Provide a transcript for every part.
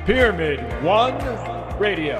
Pyramid One Radio.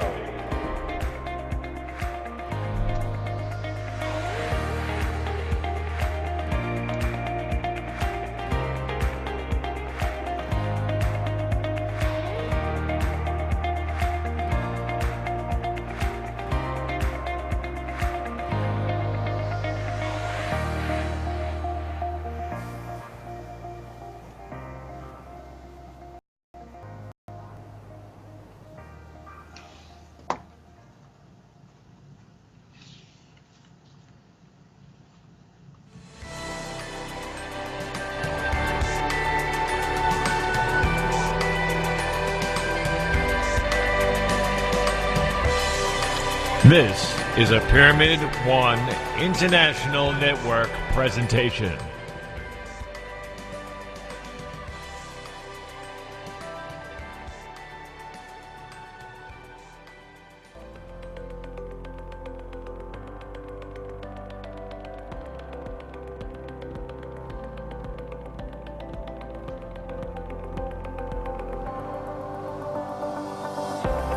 This is a Pyramid One International Network presentation.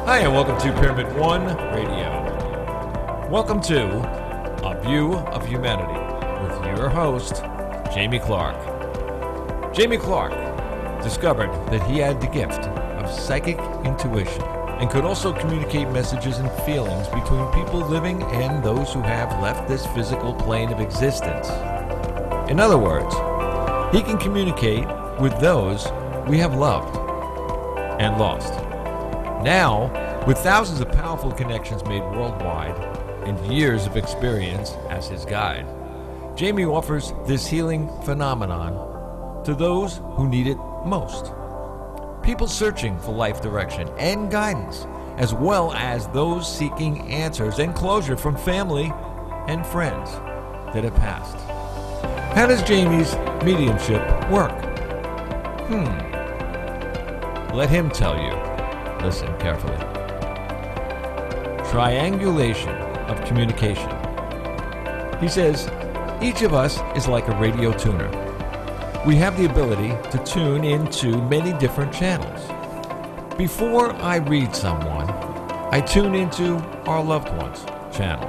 Hi, and welcome to Pyramid One Radio. Welcome to A View of Humanity with your host, Jamie Clark. Jamie Clark discovered that he had the gift of psychic intuition and could also communicate messages and feelings between people living and those who have left this physical plane of existence. In other words, he can communicate with those we have loved and lost. Now, with thousands of powerful connections made worldwide and years of experience as his guide, Jamie offers this healing phenomenon to those who need it most. People searching for life direction and guidance, as well as those seeking answers and closure from family and friends that have passed. How does Jamie's mediumship work? Let him tell you. Listen carefully. Triangulation of communication. He says, each of us is like a radio tuner. We have the ability to tune into many different channels. Before I read someone, I tune into our loved one's channel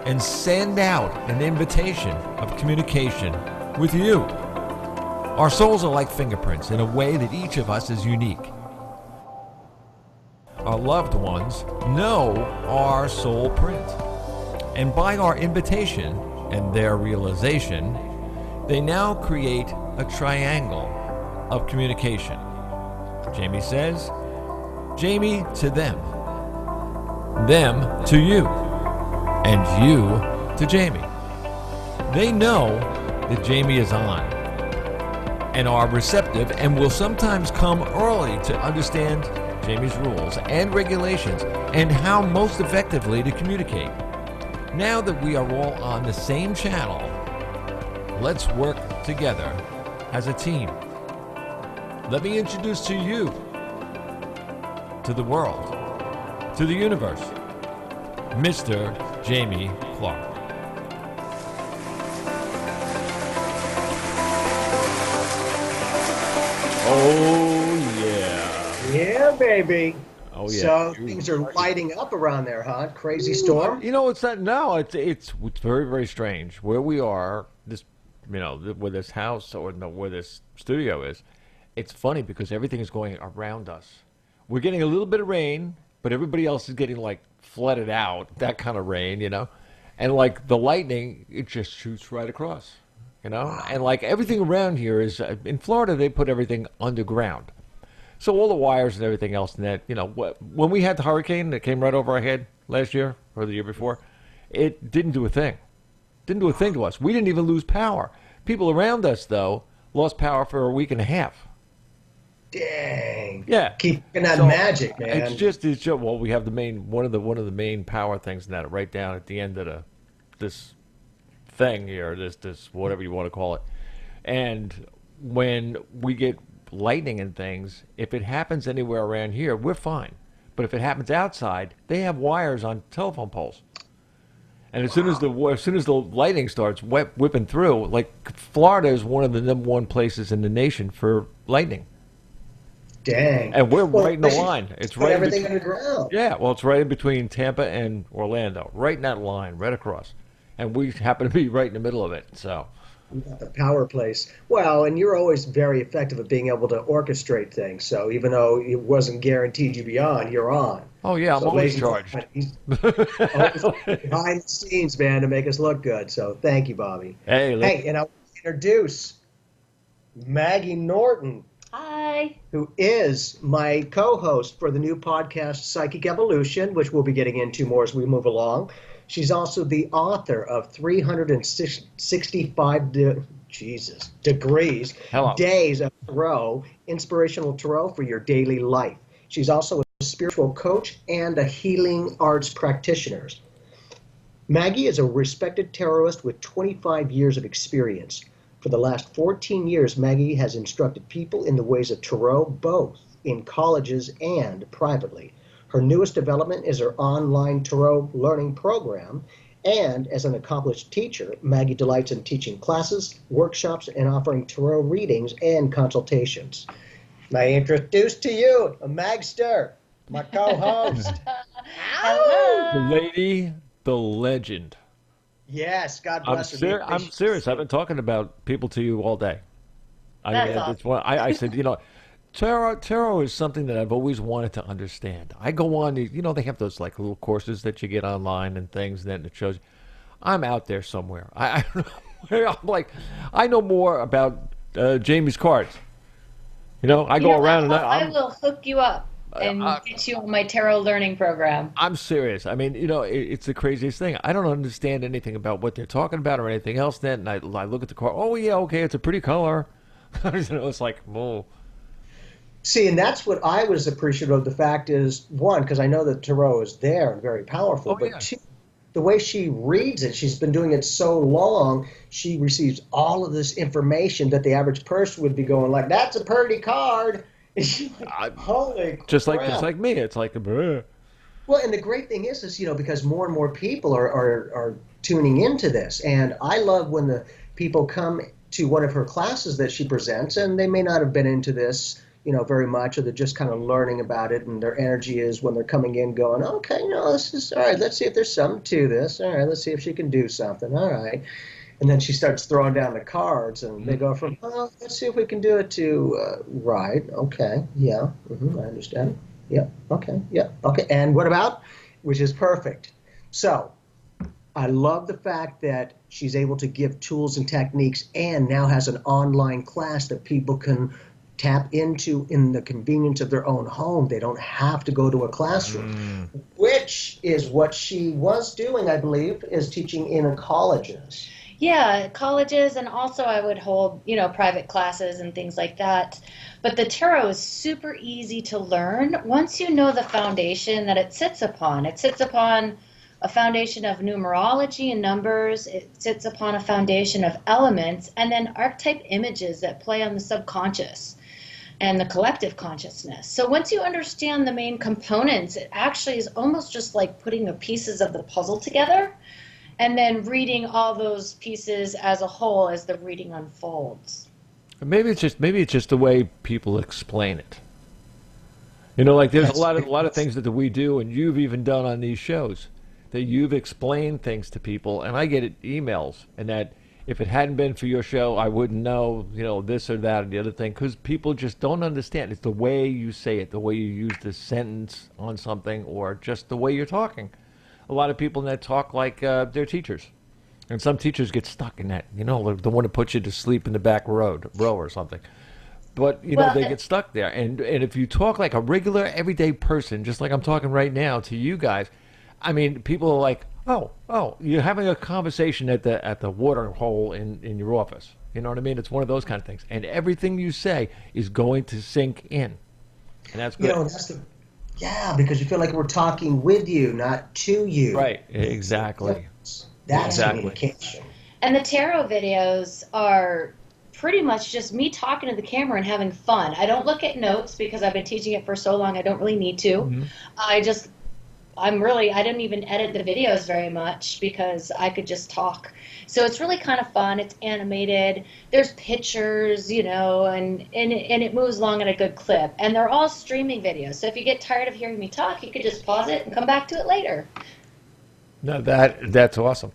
and send out an invitation of communication with you. Our souls are like fingerprints in a way that each of us is unique. Our loved ones know our soul print. And by our invitation and their realization, they now create a triangle of communication. Jamie says, Jamie to them to you, and you to Jamie. They know that Jamie is on and are receptive and will sometimes come early to understand Jamie's rules and regulations and how most effectively to communicate. Now that we are all on the same channel, let's work together as a team. Let me introduce to you, to the world, to the universe, Mr. Jamie Clark. Oh, yeah. Yeah, baby. Oh, yeah. So things are lighting up around there, huh? Crazy storm? You know, it's not, no, it's very, very strange. Where we are, this, you know, where this house or no, where this studio is, it's funny because everything is going around us. We're getting a little bit of rain, but everybody else is getting, like, flooded out, that kind of rain, you know? And, like, the lightning, it just shoots right across, you know? Wow. And, like, everything around here is, in Florida, they put everything underground. So all the wires and everything else and that, you know, when we had the hurricane that came right over our head last year or the year before, it didn't do a thing. Didn't do a thing to us. We didn't even lose power. People around us, though, lost power for a week and a half. Dang. Yeah. Keeping that magic, man. It's just well, we have the main one of the main power things in that right down at the end of this thing here, this whatever you want to call it. And when we get lightning and things, if it happens anywhere around here, we're fine. But if it happens outside, they have wires on telephone poles. And as soon as the lightning starts whipping through, like Florida is one of the #1 places in the nation for lightning. Dang. And we're Well, right in the they should line. It's put right in everything between. underground. Yeah, well, it's right in between Tampa and Orlando, right in that line, right across. And we happen to be right in the middle of it. So, You got the power place. Well, and you're always very effective at being able to orchestrate things. So even though it wasn't guaranteed you'd be on, you're on. oh yeah, I'm So always ladies and charged. gentlemen, he's always behind the scenes, man, to make us look good. So thank you, Bobby. Hey, Hey, and I want to introduce Maggie Norton, Hi. who is my co-host for the new podcast Psychic Evolution, which we'll be getting into more as we move along. She's also the author of 365 degrees, Hello. days of tarot, inspirational tarot for your daily life. She's also a spiritual coach and a healing arts practitioner. Maggie is a respected tarotist with 25 years of experience. For the last 14 years, Maggie has instructed people in the ways of tarot, both in colleges and privately. Her newest development is her online tarot learning program, and as an accomplished teacher, Maggie delights in teaching classes, workshops, and offering tarot readings and consultations. May I introduce to you a Magster, my co-host. Hello. The lady, the legend. Yes, God bless her. I'm serious. I've been talking about people to you all day. That's awesome. It's what I said, tarot is something that I've always wanted to understand. I go on these, they have those like little courses that you get online and things, and then it shows. I'm out there somewhere. I don't know. I'm like, I know more about Jamie's cards. I go around and I will hook you up and get you on my tarot learning program. I'm serious. I mean, it's the craziest thing. I don't understand anything about what they're talking about or anything else. Then and I look at the card. Oh yeah, okay, it's a pretty color. It's like, whoa. See, and that's what I was appreciative of. The fact is, one, because I know that tarot is there and very powerful, Oh, but yeah. two, the way she reads it, she's been doing it so long, she receives all of this information that the average person would be going like, that's a pretty card. And she's like, holy Just crap. like me. It's like, Well, and the great thing is because more and more people are tuning into this. And I love when the people come to one of her classes that she presents, and they may not have been into this, very much, or they're just kind of learning about it, and their energy is when they're coming in going, okay, this is, all right, let's see if there's something to this. All right, let's see if she can do something. All right. And then she starts throwing down the cards, and they go from, let's see if we can do it to, right, okay, yeah, I understand. Yeah, okay, and what about? Which is perfect. So I love the fact that she's able to give tools and techniques and now has an online class that people can tap into in the convenience of their own home. They don't have to go to a classroom, which is what she was doing, I believe, is teaching in colleges. Yeah, colleges, and also I would hold, private classes and things like that. But the tarot is super easy to learn once you know the foundation that it sits upon. It sits upon a foundation of numerology and numbers. It sits upon a foundation of elements and then archetype images that play on the subconscious and the collective consciousness. So once you understand the main components, it actually is almost just like putting the pieces of the puzzle together and then reading all those pieces as a whole as the reading unfolds. maybe it's just the way people explain it. Like there's a lot of things that we do, and you've even done on these shows, that you've explained things to people, and I get emails, and that if it hadn't been for your show, I wouldn't know, this or that or the other thing, because people just don't understand. It's the way you say it, the way you use the sentence on something, or just the way you're talking. A lot of people that talk like they're teachers, and some teachers get stuck in that, the one that puts you to sleep in the back row or something. But they get stuck there, and if you talk like a regular everyday person, just like I'm talking right now to you guys, I mean, people are like, oh, you're having a conversation at the water hole in your office. You know what I mean? It's one of those kind of things, and everything you say is going to sink in, and that's good. Because you feel like we're talking with you, not to you. Right, exactly. That's communication. And the tarot videos are pretty much just me talking to the camera and having fun. I don't look at notes because I've been teaching it for so long. I don't really need to. I just I didn't even edit the videos very much because I could just talk. So it's really kind of fun. It's animated. There's pictures, and it moves along at a good clip. And they're all streaming videos. So if you get tired of hearing me talk, you could just pause it and come back to it later. No, that's awesome.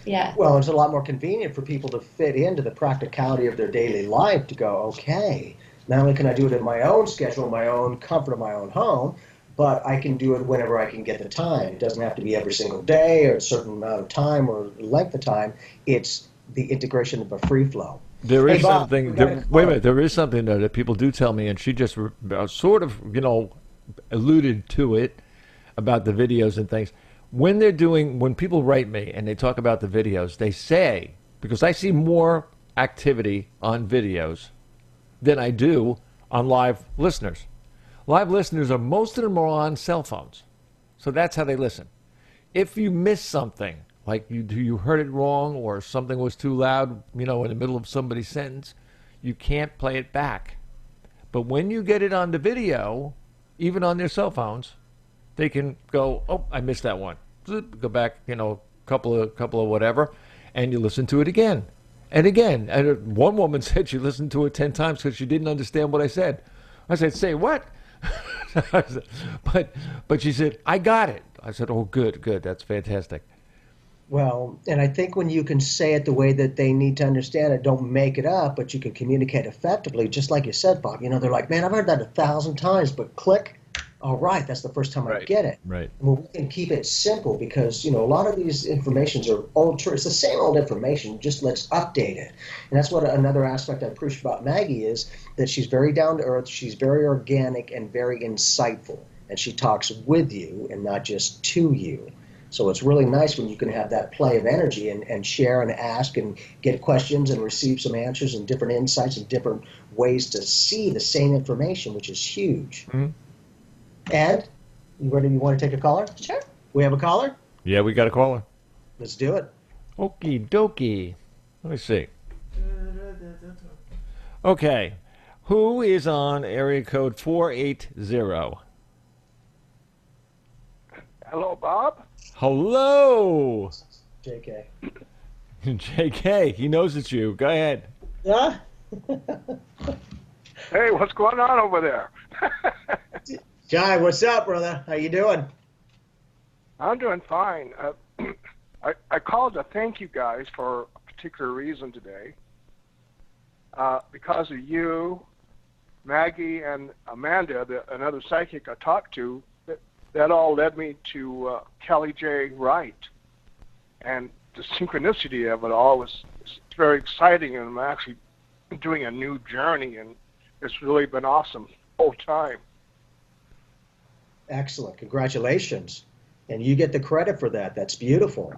Yeah. Well, it's a lot more convenient for people to fit into the practicality of their daily life to go, okay, not only can I do it in my own schedule, my own comfort of my own home, but I can do it whenever I can get the time. It doesn't have to be every single day or a certain amount of time or length of time. It's the integration of a free flow. There is Bob, something. Wait a minute. There is something though that people do tell me, and she just sort of, alluded to it about the videos and things. When people write me and they talk about the videos, they say, because I see more activity on videos than I do on live listeners. Live listeners most of them are on cell phones. So that's how they listen. If you miss something, like you heard it wrong or something was too loud, in the middle of somebody's sentence, you can't play it back. But when you get it on the video, even on their cell phones, they can go, oh, I missed that one. Go back, couple of whatever, and you listen to it again and again. And one woman said she listened to it 10 times because she didn't understand what I said. I said, say what? But she said, I got it. I said, oh, good. That's fantastic. Well, and I think when you can say it the way that they need to understand it, don't make it up, but you can communicate effectively, just like you said, Bob. They're like, man, I've heard that 1,000 times, but click. All right, that's the first time I get it. Right. Well, we can keep it simple because, a lot of these informations are old. It's the same old information, just let's update it. And that's what another aspect I appreciate about Maggie is that she's very down to earth, she's very organic and very insightful. And she talks with you and not just to you. So it's really nice when you can have that play of energy and share and ask and get questions and receive some answers and different insights and different ways to see the same information, which is huge. Mm-hmm. Ed, you ready? You want to take a caller? Sure. We have a caller? Yeah, we got a caller. Let's do it. Okie dokie. Let me see. Okay. Who is on area code 480? Hello, Bob. Hello. JK. JK, he knows it's you. Go ahead. Yeah? Hey, what's going on over there? Jai, what's up, brother? How you doing? I'm doing fine. I called to thank you guys for a particular reason today. Because of you, Maggie, and Amanda, another psychic I talked to, that all led me to Kelly J. Wright. And the synchronicity of it all was very exciting, and I'm actually doing a new journey, and it's really been awesome the whole time. Excellent. Congratulations. And you get the credit for that. That's beautiful.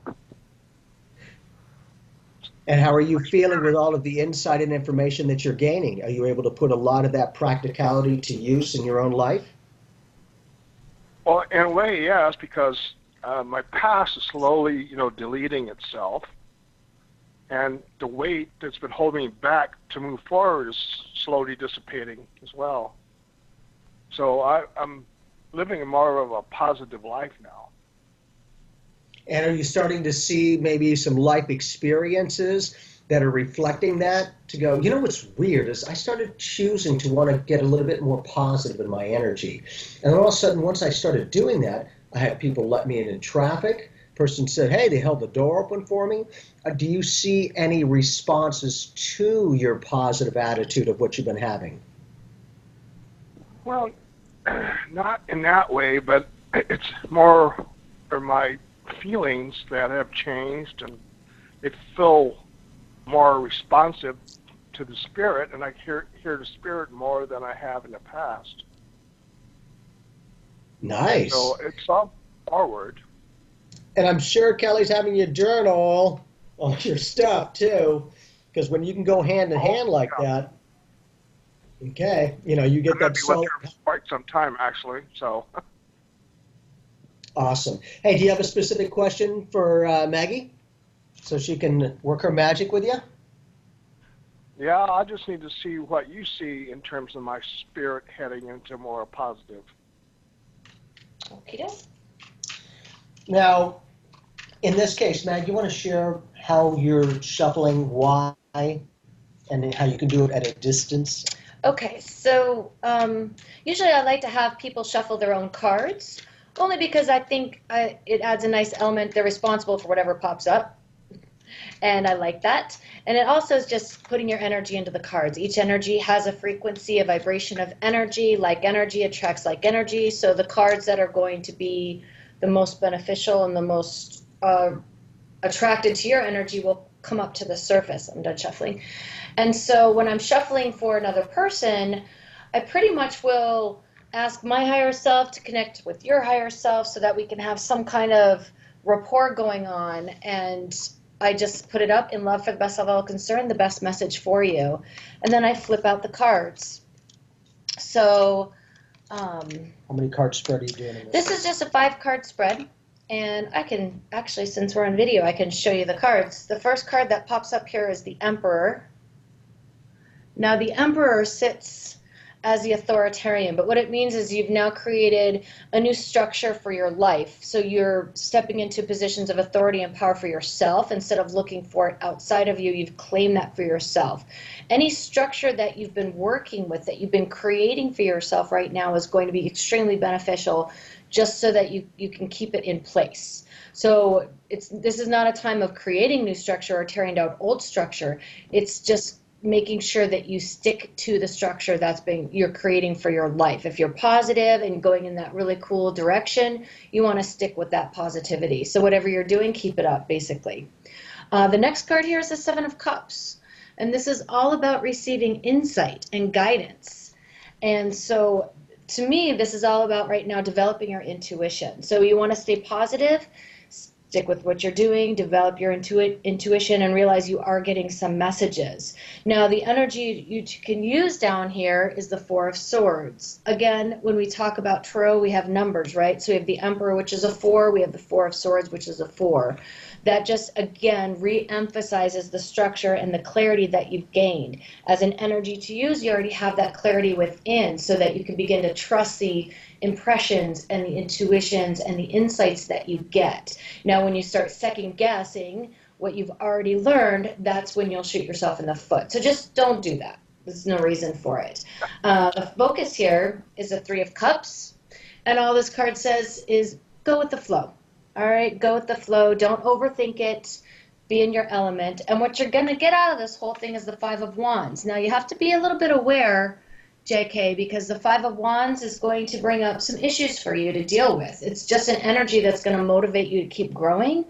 And how are you feeling with all of the insight and information that you're gaining? Are you able to put a lot of that practicality to use in your own life? Well, in a way, yes, because my past is slowly, deleting itself. And the weight that's been holding me back to move forward is slowly dissipating as well. So I'm living more of a positive life now. And are you starting to see maybe some life experiences that are reflecting that to go, what's weird is I started choosing to want to get a little bit more positive in my energy. And all of a sudden, once I started doing that, I had people let me in traffic. Person said, hey, they held the door open for me. Do you see any responses to your positive attitude of what you've been having? Well, not in that way, but it's more of my feelings that have changed, and they feel more responsive to the spirit, and I hear the spirit more than I have in the past. Nice. So it's all forward. And I'm sure Kelly's having you journal all your stuff too, because when you can go hand in hand like that, okay, you get that soul. For quite some time, actually. So. Awesome. Hey, do you have a specific question for Maggie, so she can work her magic with you? Yeah, I just need to see what you see in terms of my spirit heading into more positive. Okay. Now, in this case, Mag, you want to share how you're shuffling, why, and how you can do it at a distance? Okay, so usually I like to have people shuffle their own cards, only because I think it adds a nice element. They're responsible for whatever pops up, and I like that. And it also is just putting your energy into the cards. Each energy has a frequency, a vibration of energy. Like energy attracts like energy, so the cards that are going to be the most beneficial and the most attracted to your energy will come up to the surface. I'm done shuffling. And so when I'm shuffling for another person, I pretty much will ask my higher self to connect with your higher self so that we can have some kind of rapport going on. And I just put it up in love for the best of all concerned, the best message for you. And then I flip out the cards. So how many card spread are you doing in this is just a 5-card spread. And I can actually, since we're on video, I can show you the cards. The first card that pops up here is the Emperor. Now, the Emperor sits as the authoritarian, but what it means is you've now created a new structure for your life. So you're stepping into positions of authority and power for yourself instead of looking for it outside of you. You've claimed that for yourself. Any structure that you've been working with, that you've been creating for yourself right now, is going to be extremely beneficial, just so that you can keep it in place. So this is not a time of creating new structure or tearing down old structure. It's just making sure that you stick to the structure you're creating for your life. If you're positive and going in that really cool direction, you want to stick with that positivity. So whatever you're doing, keep it up, basically. The next card here is the 7 of Cups. And this is all about receiving insight and guidance. And so to me, this is all about right now developing your intuition. So you want to stay positive, stick with what you're doing, develop your intuition, and realize you are getting some messages. Now, the energy you can use down here is the 4 of Swords. Again, when we talk about tarot, we have numbers, right? So we have the Emperor, which is a 4. We have the 4 of Swords, which is a 4. That just, again, re-emphasizes the structure and the clarity that you've gained. As an energy to use, you already have that clarity within, so that you can begin to trust the impressions and the intuitions and the insights that you get. Now, when you start second guessing what you've already learned, that's when you'll shoot yourself in the foot. So just don't do that. There's no reason for it. The focus here is the 3 of Cups, and all this card says is go with the flow. All right, go with the flow. Don't overthink it. Be in your element. And what you're going to get out of this whole thing is the 5 of Wands. Now, you have to be a little bit aware, JK, because the 5 of Wands is going to bring up some issues for you to deal with. It's just an energy that's going to motivate you to keep growing.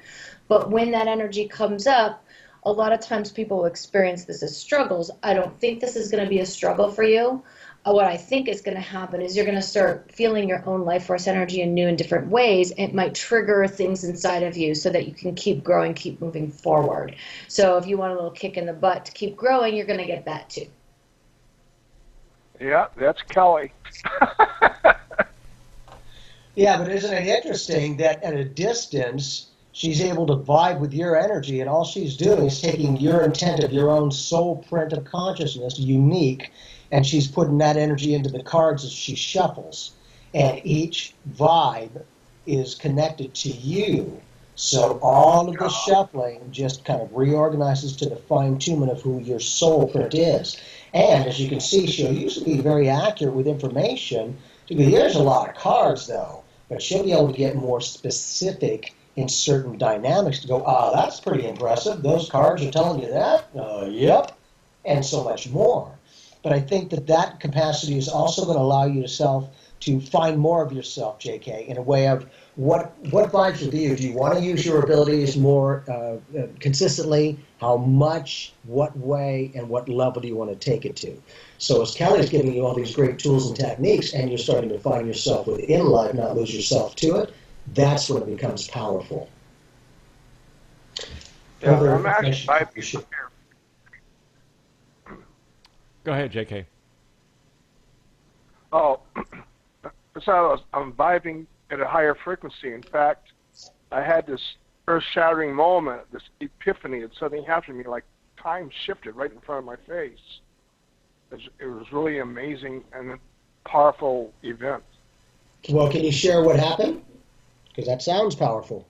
But when that energy comes up, a lot of times people will experience this as struggles. I don't think this is going to be a struggle for you. What I think is going to happen is you're going to start feeling your own life force energy in new and different ways. It might trigger things inside of you so that you can keep growing, keep moving forward. So if you want a little kick in the butt to keep growing, you're going to get that too. Yeah, that's Kelly. Yeah, but isn't it interesting that at a distance, she's able to vibe with your energy, and all she's doing is taking your intent of your own soul print of consciousness, unique, and she's putting that energy into the cards as she shuffles. And each vibe is connected to you. So all of the shuffling just kind of reorganizes to the fine-tunement of who your soul print is. And as you can see, she'll usually be very accurate with information. There's a lot of cards, though, but she'll be able to get more specific in certain dynamics to go, that's pretty impressive. Those cards are telling you that? Yep. And so much more. But I think that capacity is also going to allow you to find more of yourself, JK, in a way of what vibes with you. Do you want to use your abilities more consistently? How much, what way, and what level do you want to take it to? So as Kelly's giving you all these great tools and techniques, and you're starting to find yourself within life, not lose yourself to it, that's when it becomes powerful. Yeah, I'm actually Go ahead, JK. Oh, so I'm vibing at a higher frequency. In fact, I had this earth-shattering moment, this epiphany. It suddenly happened to me, like time shifted right in front of my face. It was really amazing and a powerful event. Well, can you share what happened? Because that sounds powerful.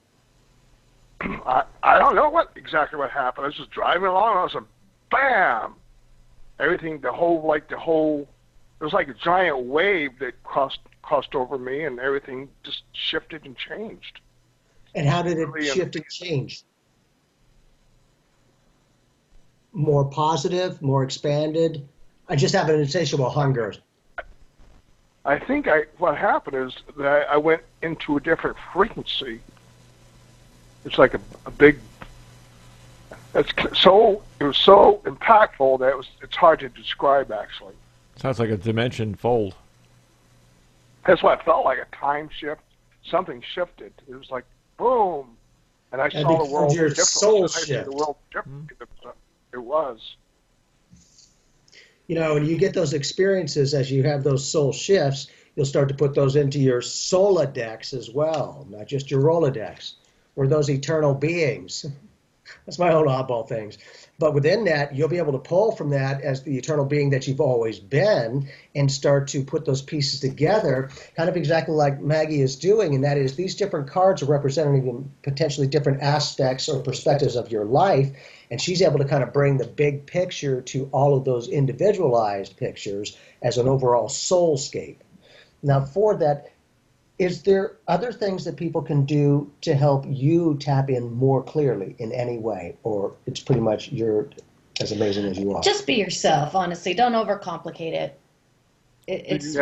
I don't know exactly what happened. I was just driving along, and I was like, bam! Everything, it was like a giant wave that crossed over me, and everything just shifted and changed. And how did it shift and change? More positive, more expanded? I just have an insatiable hunger. I think what happened is that I went into a different frequency. It's like a big. It was so impactful that it's hard to describe, actually. Sounds like a dimension fold. That's what it felt like, a time shift. Something shifted. It was like boom, and I saw the world your differently. soul shift. The world differently. It was. You know, when you get those experiences, as you have those soul shifts, you'll start to put those into your Solodex as well, not just your Rolodex, or those eternal beings. That's my own oddball things. But within that, you'll be able to pull from that as the eternal being that you've always been and start to put those pieces together, kind of exactly like Maggie is doing, and that is these different cards are representing potentially different aspects or perspectives of your life, and she's able to kind of bring the big picture to all of those individualized pictures as an overall soulscape. Now, for that, is there other things that people can do to help you tap in more clearly in any way? Or it's pretty much you're as amazing as you are? Just be yourself, honestly. Don't overcomplicate it. It's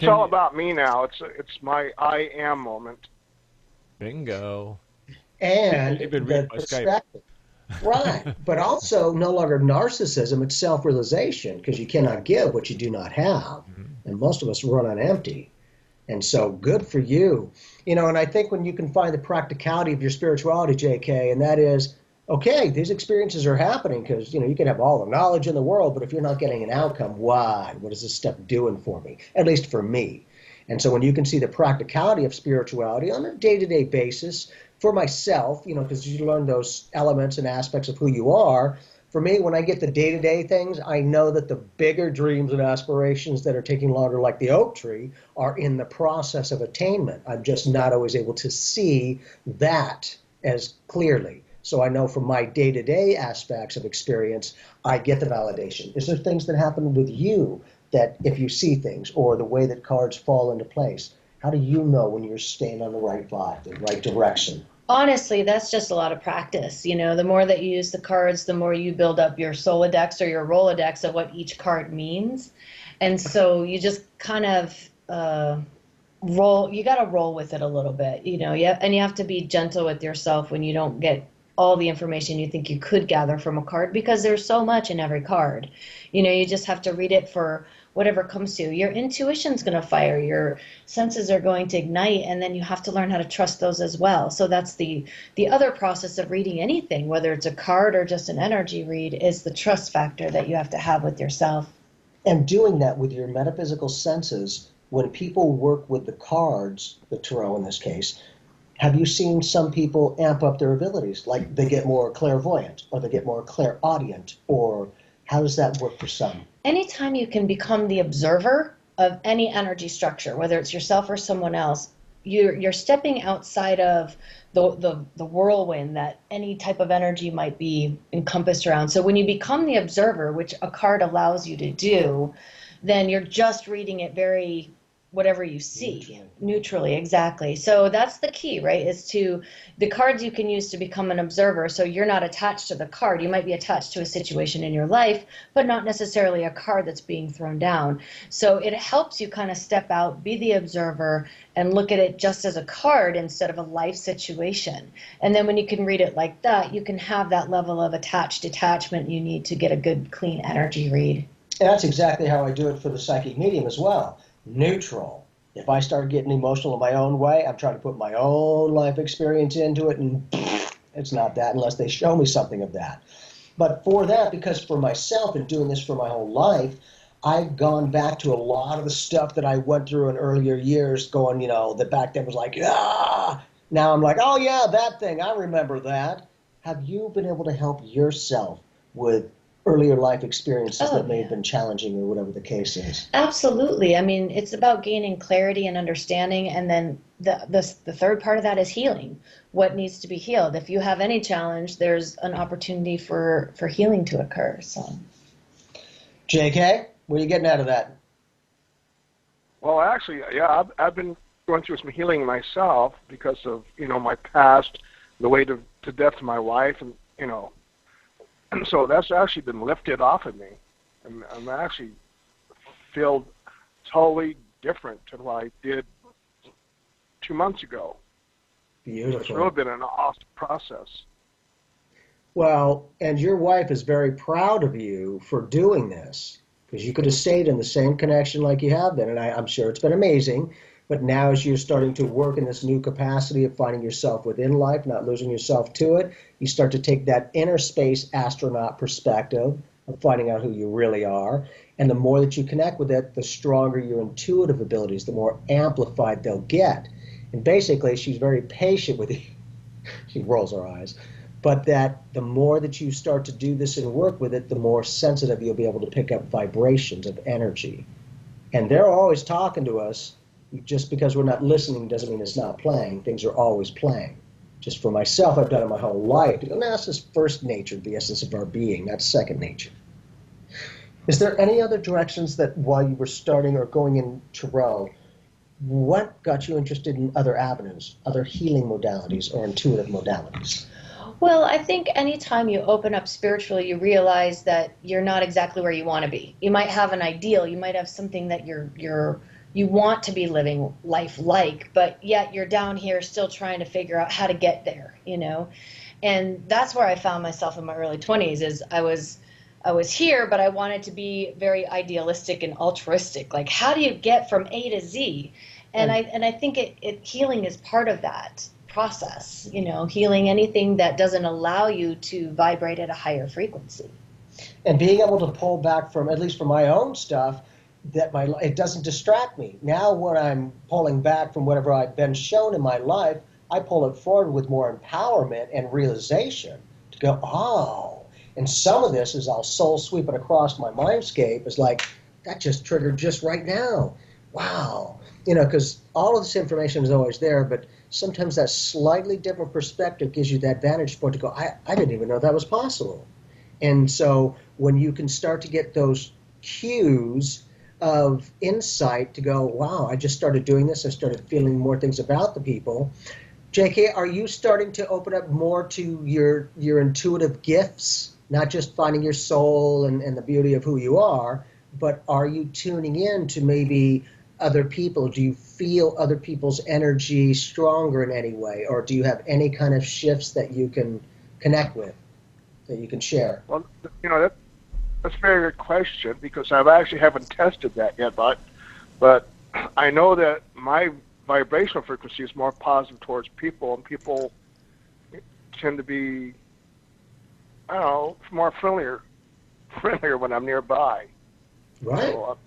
all about me now. It's my I am moment. Bingo. And the perspective. Right. But also no longer narcissism, it's self-realization, because you cannot give what you do not have. Mm-hmm. And most of us run on empty. And so good for you. You know, and I think when you can find the practicality of your spirituality, JK, and that is, okay, these experiences are happening because, you know, you can have all the knowledge in the world, but if you're not getting an outcome, why? What is this stuff doing for me? At least for me. And so when you can see the practicality of spirituality on a day-to-day basis, for myself, you know, because you learn those elements and aspects of who you are. For me, when I get the day-to-day things, I know that the bigger dreams and aspirations that are taking longer, like the oak tree, are in the process of attainment. I'm just not always able to see that as clearly. So I know from my day-to-day aspects of experience, I get the validation. Is there things that happen with you that if you see things or the way that cards fall into place, how do you know when you're staying on the right vibe, the right direction? Honestly, that's just a lot of practice. You know, the more that you use the cards, the more you build up your Solodex or your Rolodex of what each card means. And so you just kind of you got to roll with it a little bit, you know, and you have to be gentle with yourself when you don't get all the information you think you could gather from a card, because there's so much in every card. You know, you just have to read it for whatever comes to you. Your intuition's going to fire, your senses are going to ignite, and then you have to learn how to trust those as well. So that's the other process of reading anything, whether it's a card or just an energy read, is the trust factor that you have to have with yourself. And doing that with your metaphysical senses, when people work with the cards, the tarot in this case, have you seen some people amp up their abilities? Like they get more clairvoyant, or they get more clairaudient, or how does that work for some? Anytime you can become the observer of any energy structure, whether it's yourself or someone else, you're stepping outside of the whirlwind that any type of energy might be encompassed around. So when you become the observer, which a card allows you to do, then you're just reading it very whatever you see neutrally, exactly. So that's the key, right? Is to the cards you can use to become an observer. So you're not attached to the card. You might be attached to a situation in your life, but not necessarily a card that's being thrown down. So it helps you kind of step out, be the observer, and look at it just as a card instead of a life situation. And then when you can read it like that, you can have that level of detachment you need to get a good, clean energy read. And that's exactly how I do it for the psychic medium as well. Neutral. If I start getting emotional in my own way, I'm trying to put my own life experience into it, and it's not that unless they show me something of that. But for that, because for myself and doing this for my whole life, I've gone back to a lot of the stuff that I went through in earlier years, going, you know, that back then was like, ah! Now I'm like, oh yeah, that thing, I remember that. Have you been able to help yourself with earlier life experiences Oh, that may yeah. have been challenging or whatever the case is. Absolutely. I mean, it's about gaining clarity and understanding, and then the third part of that is healing. What needs to be healed? If you have any challenge, there's an opportunity for healing to occur. So, JK, what are you getting out of that? Well, actually, yeah, I've been going through some healing myself because of, my past, the way to death of my wife, and, and so that's actually been lifted off of me. And I'm actually feel totally different to what I did 2 months ago. Beautiful. It's really been an awesome process. Well, and your wife is very proud of you for doing this, because you could have stayed in the same connection like you have been, and I'm sure it's been amazing. But now as you're starting to work in this new capacity of finding yourself within life, not losing yourself to it, you start to take that inner space astronaut perspective of finding out who you really are. And the more that you connect with it, the stronger your intuitive abilities, the more amplified they'll get. And basically, she's very patient with you. She rolls her eyes. But that the more that you start to do this and work with it, the more sensitive you'll be able to pick up vibrations of energy. And they're always talking to us. Just because we're not listening doesn't mean it's not playing. Things are always playing. Just for myself, I've done it my whole life. And that's just first nature, the essence of our being. That's second nature. Is there any other directions that while you were starting or going in tarot, what got you interested in other avenues, other healing modalities or intuitive modalities? well, I think anytime you open up spiritually, you realize that you're not exactly where you want to be. You might have an ideal, you might have something that you want to be living life like, but yet you're down here still trying to figure out how to get there, And that's where I found myself in my early 20s. Is I was here, but I wanted to be very idealistic and altruistic. Like, how do you get from A to Z? And I think healing is part of that process. Healing anything that doesn't allow you to vibrate at a higher frequency. And being able to pull back from, at least from my own stuff, that it doesn't distract me. Now when I'm pulling back from whatever I've been shown in my life, I pull it forward with more empowerment and realization to go, oh, and some of this is I'll soul sweep it across my mindscape. It's like, that just triggered just right now. Wow. Because all of this information is always there, but sometimes that slightly different perspective gives you that vantage point to go, I didn't even know that was possible. And so when you can start to get those cues of insight to go, wow, I just started doing this, I started feeling more things about the people. JK, are you starting to open up more to your intuitive gifts, not just finding your soul and the beauty of who you are, but are you tuning in to maybe other people? Do you feel other people's energy stronger in any way, or do you have any kind of shifts that you can connect with, that you can share? Well, that's a very good question, because I actually haven't tested that yet, but I know that my vibrational frequency is more positive towards people, and people tend to be, I don't know, more friendlier when I'm nearby. Right. So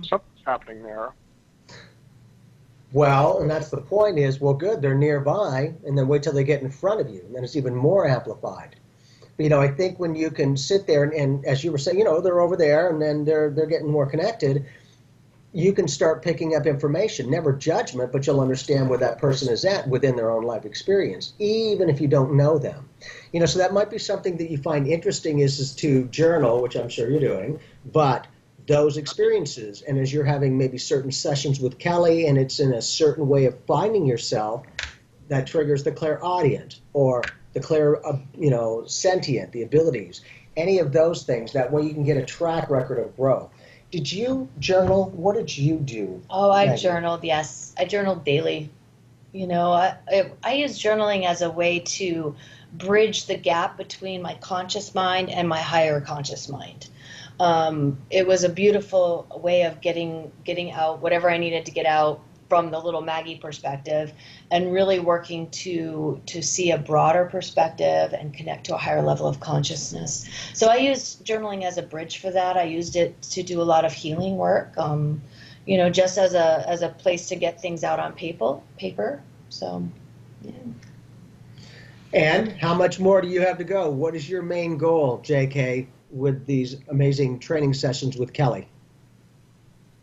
something's happening there. Well, and that's the point is, well, good, they're nearby, and then wait till they get in front of you, and then it's even more amplified. But, I think when you can sit there and as you were saying, they're over there, and then they're getting more connected, you can start picking up information, never judgment, but you'll understand where that person is at within their own life experience, even if you don't know them. So that might be something that you find interesting is to journal, which I'm sure you're doing, but those experiences, and as you're having maybe certain sessions with Kelly, and it's in a certain way of finding yourself, that triggers the clairaudient, or the sentient, the abilities, any of those things. That way you can get a track record of growth. Did you journal? What did you do? Oh, I journaled, yes. I journaled daily. I use journaling as a way to bridge the gap between my conscious mind and my higher conscious mind. It was a beautiful way of getting out whatever I needed to get out from the little Maggie perspective, and really working to see a broader perspective and connect to a higher level of consciousness. So I used journaling as a bridge for that. I used it to do a lot of healing work, just as a place to get things out on paper. So, yeah. And how much more do you have to go? What is your main goal, JK? with these amazing training sessions with Kelly?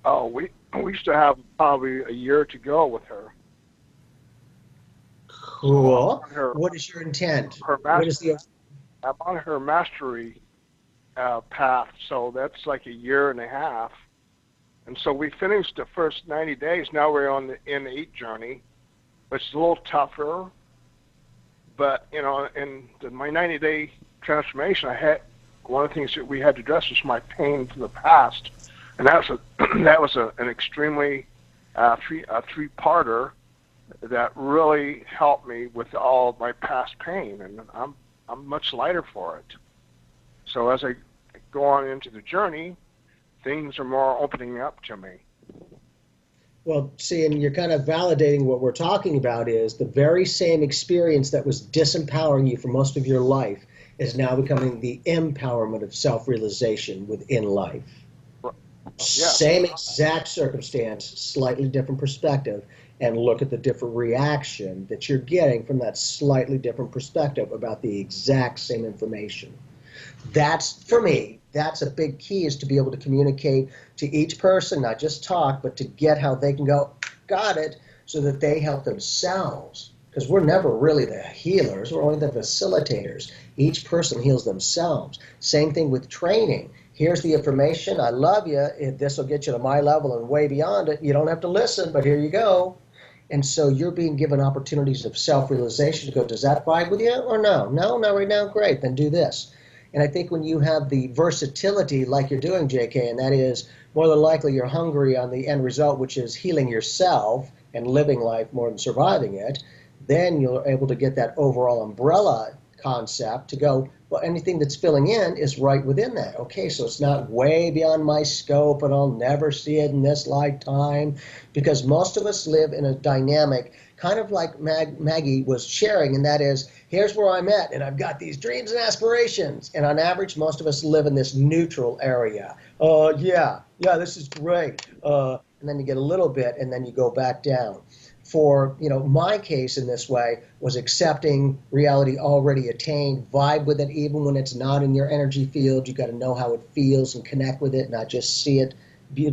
Oh, we used to have probably a year to go with her. Cool. Her, what is your intent? Her What is the? I'm on her mastery path, so that's like a year and a half. And so we finished the first 90 days. Now we're on the N8 journey, which is a little tougher. But, you know, in my 90-day transformation, one of the things that we had to address was my pain from the past. And that was an extremely three-parter that really helped me with all of my past pain, and I'm much lighter for it. So as I go on into the journey, things are more opening up to me. Well, see, and you're kind of validating what we're talking about is the very same experience that was disempowering you for most of your life is now becoming the empowerment of self-realization within life. Yes. Same exact circumstance, slightly different perspective, and look at the different reaction that you're getting from that slightly different perspective about the exact same information. That's, for me, that's a big key, is to be able to communicate to each person, not just talk, but to get how they can go, got it, so that they help themselves. Because we're never really the healers, we're only the facilitators. Each person heals themselves. Same thing with training. Here's the information, I love you, this will get you to my level and way beyond it. You don't have to listen, but here you go. And so you're being given opportunities of self-realization to go, does that vibe with you or no? No, not right now, great, then do this. And I think when you have the versatility like you're doing, JK, and that is more than likely you're hungry on the end result, which is healing yourself and living life more than surviving it, then you're able to get that overall umbrella concept to go, well, anything that's filling in is right within that. Okay, so it's not way beyond my scope and I'll never see it in this lifetime, because most of us live in a dynamic, kind of like Maggie was sharing, and that is, here's where I'm at, and I've got these dreams and aspirations. And on average, most of us live in this neutral area. Yeah, this is great. And then you get a little bit, and then you go back down. For, my case in this way was accepting reality already attained, vibe with it even when it's not in your energy field. You got to know how it feels and connect with it, not just see it.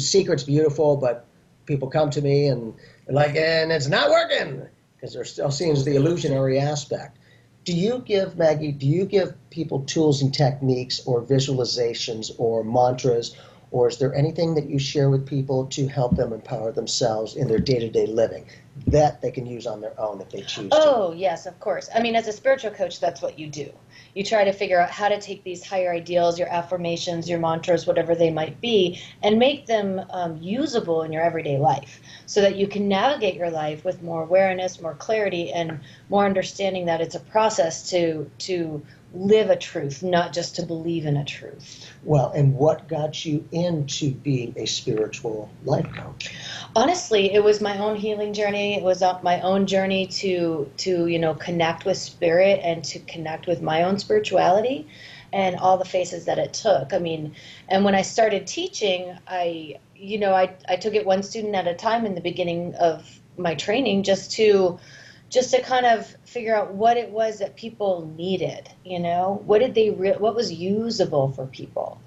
Secret's beautiful, but people come to me and they're like, and it's not working, because they're still seeing the illusionary aspect. Maggie, do you give people tools and techniques or visualizations or mantras, or is there anything that you share with people to help them empower themselves in their day-to-day living that they can use on their own if they choose to? Oh, yes, of course. I mean, as a spiritual coach, that's what you do. You try to figure out how to take these higher ideals, your affirmations, your mantras, whatever they might be, and make them usable in your everyday life so that you can navigate your life with more awareness, more clarity, and more understanding that it's a process to live a truth, not just to believe in a truth. Well, and what got you into being a spiritual life coach? Honestly, it was my own healing journey. It was my own journey to connect with spirit and to connect with my own spirituality and all the phases that it took. I mean, and when I started teaching, I took it one student at a time in the beginning of my training just to kind of figure out what it was that people needed, what was usable for people.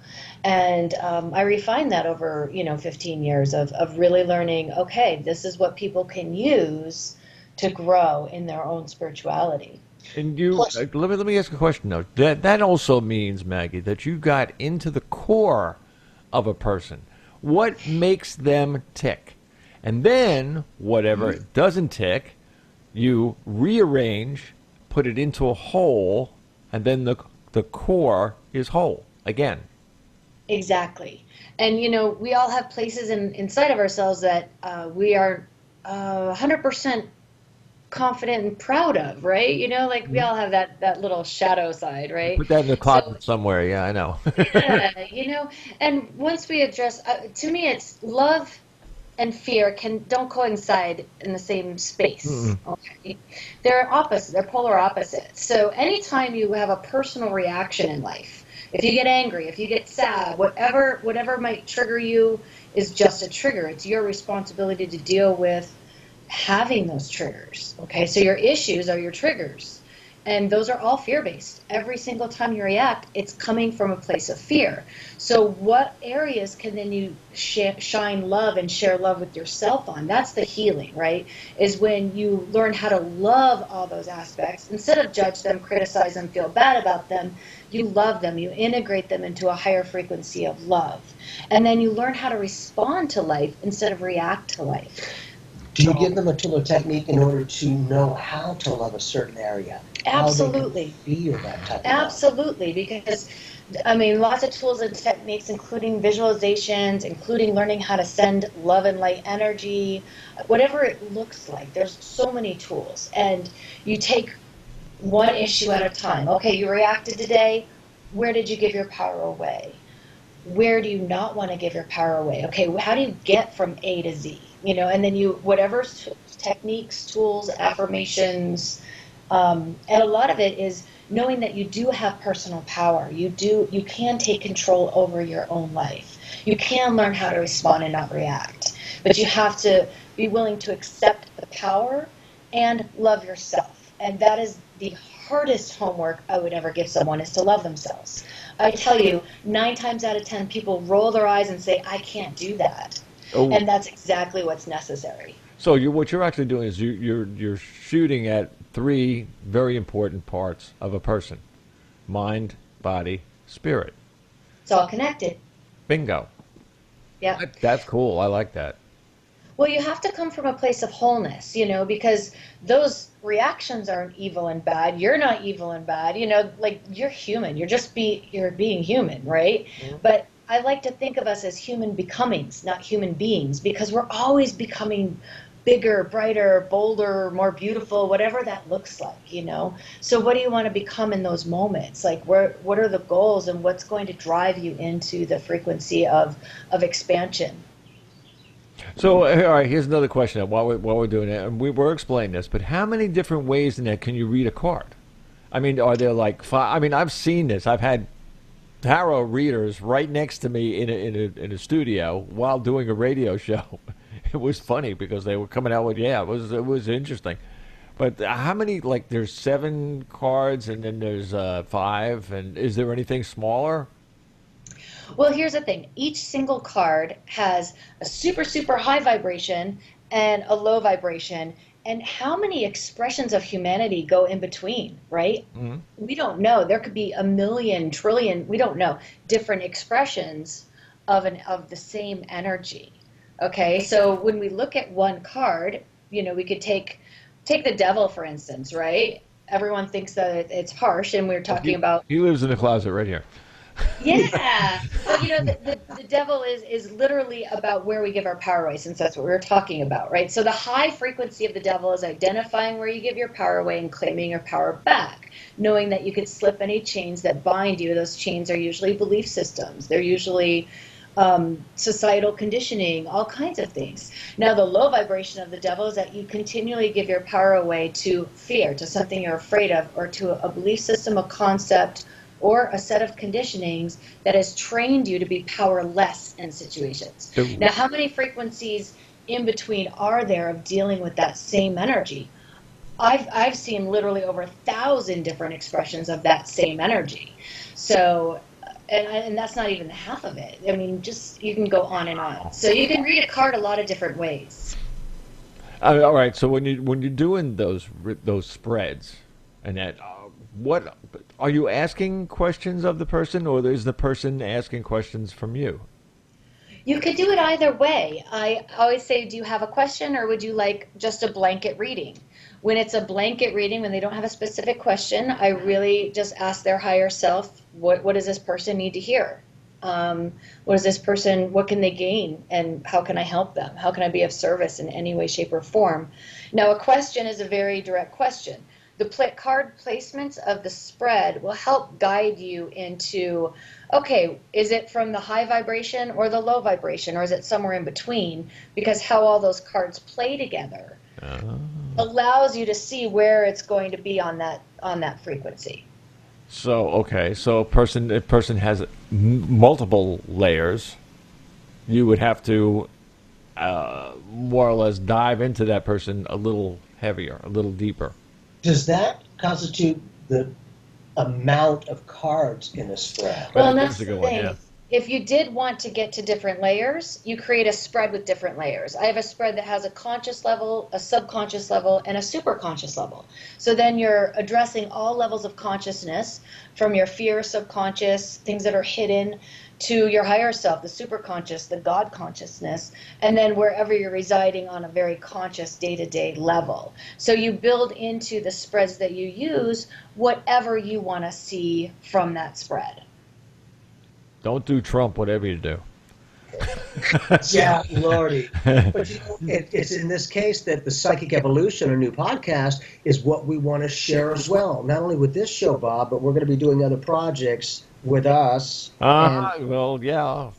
And I refined that over, 15 years of really learning, okay, this is what people can use to grow in their own spirituality. And let me ask a question now. That also means, Maggie, that you got into the core of a person. What makes them tick? And then whatever doesn't tick, you rearrange, put it into a whole, and then the core is whole again. Exactly. And, we all have places inside of ourselves that we are 100% confident and proud of, right? We all have that little shadow side, right? Put that in the closet somewhere. Yeah, I know. Yeah, and once we address, to me, it's love and fear don't coincide in the same space. Mm-hmm. Okay, they're opposites. They're polar opposites. So anytime you have a personal reaction in life, if you get angry, if you get sad, whatever might trigger you is just a trigger. It's your responsibility to deal with having those triggers. Okay, so your issues are your triggers. And those are all fear-based. Every single time you react, it's coming from a place of fear. So what areas can then you shine love and share love with yourself on? That's the healing, right? Is when you learn how to love all those aspects. Instead of judge them, criticize them, feel bad about them, you love them. You integrate them into a higher frequency of love. And then you learn how to respond to life instead of react to life. Do you give them a tool or technique in order to know how to love a certain area? Absolutely. How they can feel that type of love? Absolutely, because I mean, lots of tools and techniques, including visualizations, including learning how to send love and light energy, whatever it looks like. There's so many tools, and you take one issue at a time. Okay, you reacted today. Where did you give your power away? Where do you not want to give your power away? Okay, how do you get from A to Z? You know, and then you, whatever techniques, tools, affirmations, and a lot of it is knowing that you do have personal power. You can take control over your own life. You can learn how to respond and not react. But you have to be willing to accept the power and love yourself. And that is the hardest homework I would ever give someone, is to love themselves. I tell you, 9 times out of 10, people roll their eyes and say, I can't do that. Oh. And that's exactly what's necessary. So what you're actually doing is you're shooting at 3 very important parts of a person: mind, body, spirit. It's all connected. Bingo. Yeah. That's cool. I like that. Well, you have to come from a place of wholeness, you know, because those reactions aren't evil and bad. You're not evil and bad, you know, like, you're human. You're being human, right? Mm-hmm. But I like to think of us as human becomings, not human beings, because we're always becoming bigger, brighter, bolder, more beautiful, whatever that looks like, you know. So what do you want to become in those moments? Like, what are the goals, and what's going to drive you into the frequency of expansion? So, all right, here's another question while we're doing it. And we're explaining this, but how many different ways in that can you read a card? I mean, are there like 5? I mean, I've seen this. I've had tarot readers right next to me in a studio while doing a radio show. It was funny because they were coming out with, it was interesting. But how many, like, there's 7 cards and then there's 5, and is there anything smaller? Well, here's the thing. Each single card has a super, super high vibration and a low vibration. And how many expressions of humanity go in between, right? Mm-hmm. We don't know. There could be a million, trillion, we don't know, different expressions of the same energy. Okay, so when we look at one card, you know, we could take the devil, for instance, right? Everyone thinks that it's harsh, and we're talking about... He lives in the closet right here. Yeah. Well, you know, the devil is literally about where we give our power away, since that's what we were talking about, right? So the high frequency of the devil is identifying where you give your power away and claiming your power back, knowing that you could slip any chains that bind you. Those chains are usually belief systems. They're usually societal conditioning, all kinds of things. Now, the low vibration of the devil is that you continually give your power away to fear, to something you're afraid of, or to a belief system, a concept, or a set of conditionings that has trained you to be powerless in situations. Ooh. Now, how many frequencies in between are there of dealing with that same energy? I've seen literally over 1,000 different expressions of that same energy. So, and that's not even half of it. I mean, just, you can go on and on. So you can read a card a lot of different ways. All right. So when you're doing those spreads, and that, what are you asking questions of the person, or is the person asking questions from you? You could do it either way. I always say, do you have a question, or would you like just a blanket reading? When it's a blanket reading, when they don't have a specific question, I really just ask their higher self, what does this person need to hear? What can they gain, and how can I help them? How can I be of service in any way, shape, or form? Now, a question is a very direct question. The card placements of the spread will help guide you into, okay, is it from the high vibration or the low vibration, or is it somewhere in between? Because how all those cards play together allows you to see where it's going to be on that frequency. So, okay, so a person has multiple layers, you would have to more or less dive into that person a little heavier, a little deeper. Does that constitute the amount of cards in a spread. Well, and That that's is a the good one, thing. yeah. If you did want to get to different layers, you create a spread with different layers. I have a spread that has a conscious level, a subconscious level, and a superconscious level. So then you're addressing all levels of consciousness, from your fear, subconscious, things that are hidden, to your higher self, the superconscious, the God consciousness, and then wherever you're residing on a very conscious day-to-day level. So you build into the spreads that you use whatever you want to see from that spread. Don't do Trump, whatever you do. Yeah, Lordy. But it's in this case that the Psychic Evolution, a new podcast, is what we want to share as well. Not only with this show, Bob, but we're going to be doing other projects with us. Well, yeah.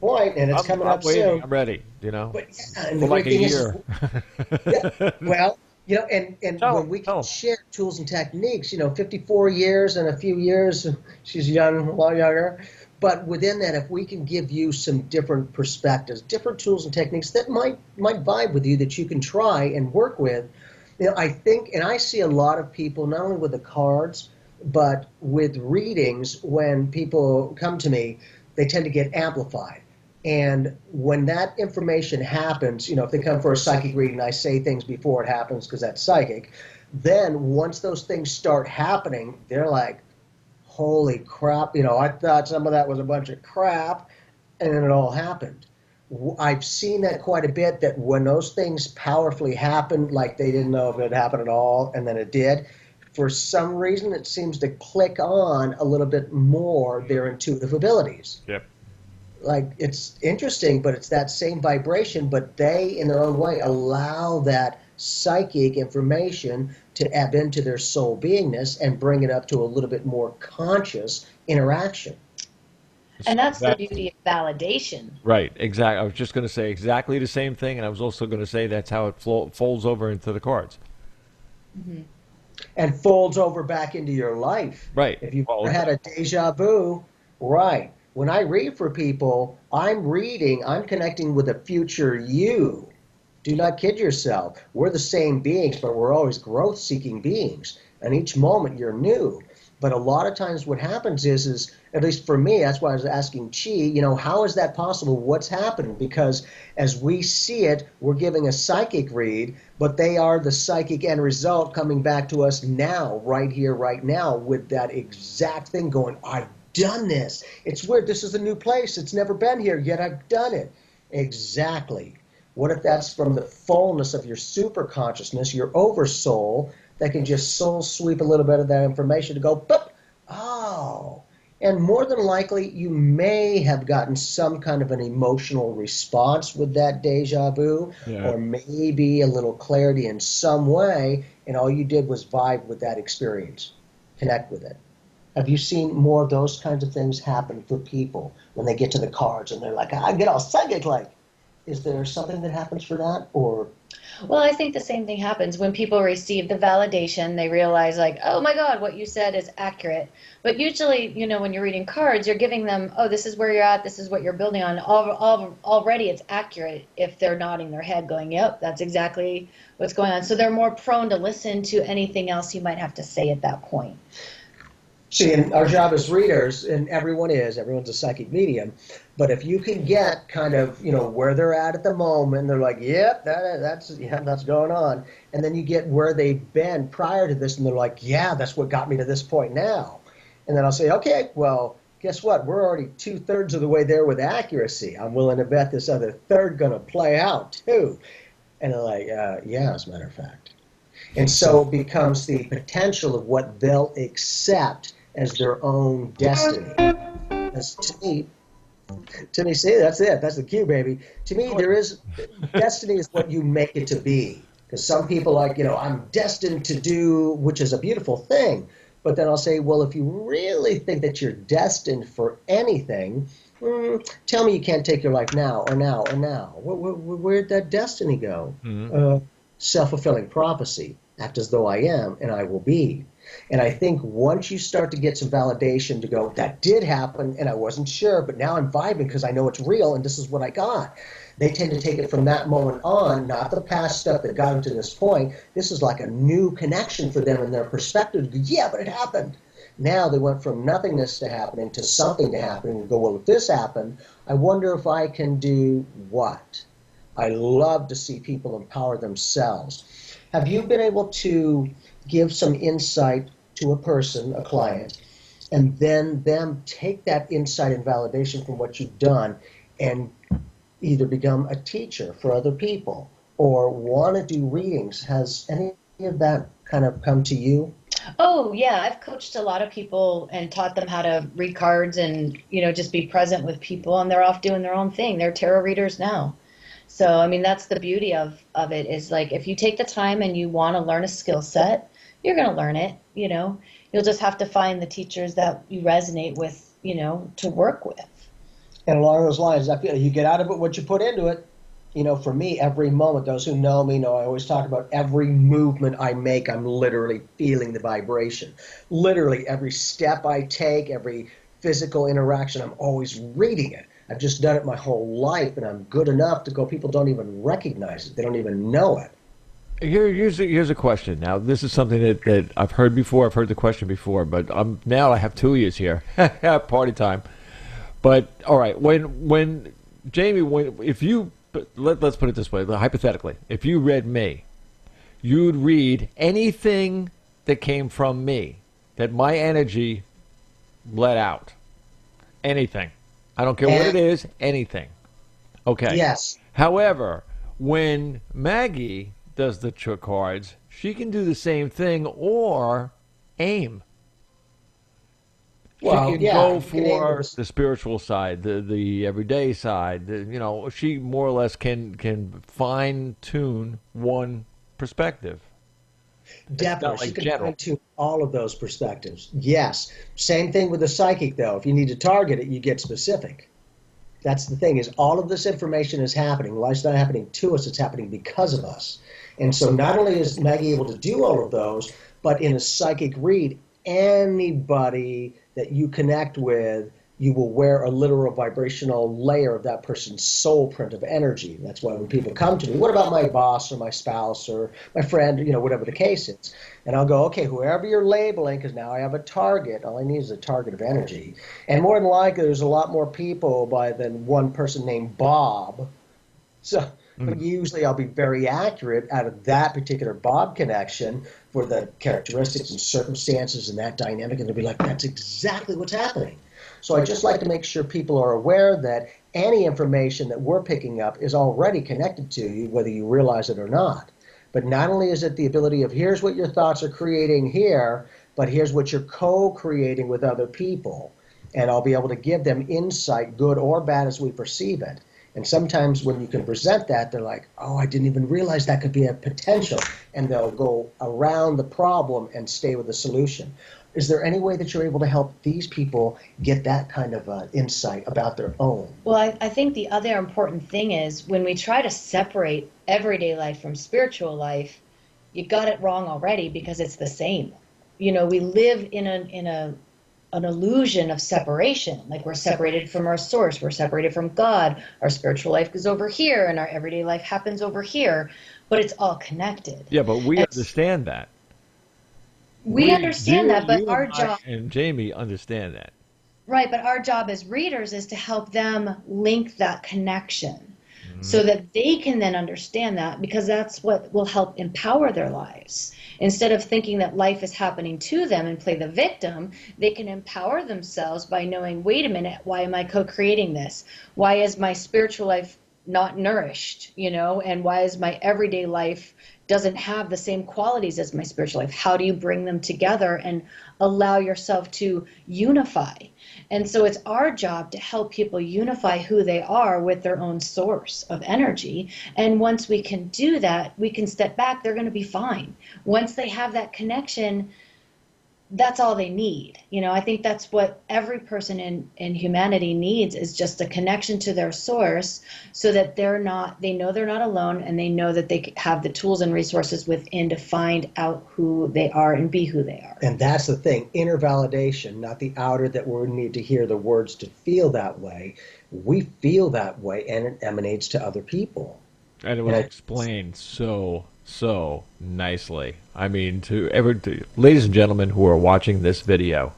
And it's coming I'm up waiting. soon. I'm ready, But yeah, and For the like great a thing year. well, and when we can share tools and techniques, 54 years and a few years, she's young, a lot younger. But within that, if we can give you some different perspectives, different tools and techniques that might vibe with you, that you can try and work with, I think, and I see a lot of people, not only with the cards, but with readings, when people come to me, they tend to get amplified. And when that information happens, if they come for a psychic reading, I say things before it happens because that's psychic. Then once those things start happening, they're like, holy crap, I thought some of that was a bunch of crap, and then it all happened. I've seen that quite a bit, that when those things powerfully happened, like they didn't know if it happened at all, and then it did, for some reason it seems to click on a little bit more their intuitive abilities. Yep. Like, it's interesting, but it's that same vibration, but they, in their own way, allow that psychic information to ebb into their soul beingness and bring it up to a little bit more conscious interaction. And that's the beauty of validation. Right, exactly. I was just going to say exactly the same thing, and I was also going to say that's how it folds over into the cards. Mm-hmm. And folds over back into your life. Right. If you've ever had a deja vu, right. When I read for people, I'm connecting with a future you. Do not kid yourself. We're the same beings, but we're always growth-seeking beings. And each moment you're new. But a lot of times what happens is, at least for me, that's why I was asking Chi, how is that possible? What's happening? Because as we see it, we're giving a psychic read, but they are the psychic end result coming back to us now, right here, right now, with that exact thing going, I've done this. It's weird. This is a new place. It's never been here, yet I've done it. Exactly. What if that's from the fullness of your super consciousness, your oversoul, that can just soul sweep a little bit of that information to go, boop, oh. And more than likely, you may have gotten some kind of an emotional response with that deja vu, or maybe a little clarity in some way, and all you did was vibe with that experience, connect with it. Have you seen more of those kinds of things happen for people when they get to the cards and they're like, I get all psychic-like? Is there something that happens for that, or? Well, I think the same thing happens when people receive the validation. They realize, like, oh my God, what you said is accurate. But usually, when you're reading cards, you're giving them, oh, this is where you're at, this is what you're building on. Already it's accurate if they're nodding their head going, yep, that's exactly what's going on. So they're more prone to listen to anything else you might have to say at that point. See, and our job as readers, and everyone's a psychic medium, but if you can get kind of, where they're at the moment, they're like, yep, that's going on. And then you get where they've been prior to this, and they're like, yeah, that's what got me to this point now. And then I'll say, okay, well, guess what? We're already 2/3 of the way there with accuracy. I'm willing to bet this other third going to play out, too. And they're like, yeah, as a matter of fact. And so it becomes the potential of what they'll accept as their own destiny. As to me, see, that's it. That's the cue, baby. To me, destiny is what you make it to be. Because some people I'm destined to do, which is a beautiful thing. But then I'll say, well, if you really think that you're destined for anything, tell me you can't take your life now or now or now. Where'd that destiny go? Mm-hmm. Self-fulfilling prophecy. Act as though I am, and I will be. And I think once you start to get some validation to go, that did happen and I wasn't sure, but now I'm vibing because I know it's real and this is what I got. They tend to take it from that moment on, not the past stuff that got them to this point. This is like a new connection for them in their perspective. Yeah, but it happened. Now they went from nothingness to happening to something to happening and go, well, if this happened, I wonder if I can do what? I love to see people empower themselves. Have you been able to give some insight to a person, a client, and then them take that insight and validation from what you've done and either become a teacher for other people or want to do readings? Has any of that kind of come to you? Oh, yeah. I've coached a lot of people and taught them how to read cards and, just be present with people, and they're off doing their own thing. They're tarot readers now. So, I mean, that's the beauty of it is like if you take the time and you want to learn a skill set, you're going to learn it, You'll just have to find the teachers that you resonate with, to work with. And along those lines, I feel you get out of it what you put into it. For me, every moment, those who know me know I always talk about every movement I make, I'm literally feeling the vibration. Literally every step I take, every physical interaction, I'm always reading it. I've just done it my whole life, and I'm good enough to go, people don't even recognize it. They don't even know it. Here's a question. Now, this is something that I've heard before. I've heard the question before, but now I have 2 ears here. Party time. But, all right, when Jamie, if you, let's put it this way, hypothetically, if you read me, you'd read anything that came from me, that my energy let out. Anything. I don't care what it is, anything. Okay. Yes. However, when Maggie does the cards, she can do the same thing or aim. Well, she can go for the spiritual side, the everyday side. She more or less can fine tune one perspective. Definitely. She can fine-tune all of those perspectives. Yes. Same thing with the psychic, though. If you need to target it, you get specific. That's the thing, is all of this information is happening. Life's not happening to us, it's happening because of us. And so not only is Maggie able to do all of those, but in a psychic read, anybody that you connect with, you will wear a literal vibrational layer of that person's soul print of energy. That's why when people come to me, what about my boss or my spouse or my friend, whatever the case is. And I'll go, okay, whoever you're labeling, because now I have a target. All I need is a target of energy. And more than likely, there's a lot more people than one person named Bob. So but usually I'll be very accurate out of that particular Bob connection for the characteristics and circumstances and that dynamic. And they'll be like, that's exactly what's happening. So I just like to make sure people are aware that any information that we're picking up is already connected to you, whether you realize it or not. But not only is it the ability of here's what your thoughts are creating here, but here's what you're co-creating with other people. And I'll be able to give them insight, good or bad, as we perceive it. And sometimes when you can present that, they're like, oh, I didn't even realize that could be a potential. And they'll go around the problem and stay with the solution. Is there any way that you're able to help these people get that kind of insight about their own? Well, I think the other important thing is when we try to separate everyday life from spiritual life, you got it wrong already because it's the same. We live in an illusion of separation. Like we're separated from our source, we're separated from God, our spiritual life goes over here and our everyday life happens over here, but it's all connected. Yeah, but we understand that. We understand that, but our job... And Jamie understand that. Right, but our job as readers is to help them link that connection so that they can then understand that, because that's what will help empower their lives. Instead of thinking that life is happening to them and play the victim, they can empower themselves by knowing, wait a minute, why am I co-creating this? Why is my spiritual life not nourished, and why is my everyday life doesn't have the same qualities as my spiritual life? How do you bring them together and allow yourself to unify? And so it's our job to help people unify who they are with their own source of energy. And once we can do that, we can step back, they're going to be fine. Once they have that connection, that's all they need. I think that's what every person in humanity needs, is just a connection to their source, so that they know they're not alone, and they know that they have the tools and resources within to find out who they are and be who they are. And that's the thing, inner validation, not the outer, that we need to hear the words to feel that way. We feel that way, and it emanates to other people. And it was explained so nicely. I mean, to ladies and gentlemen who are watching this video,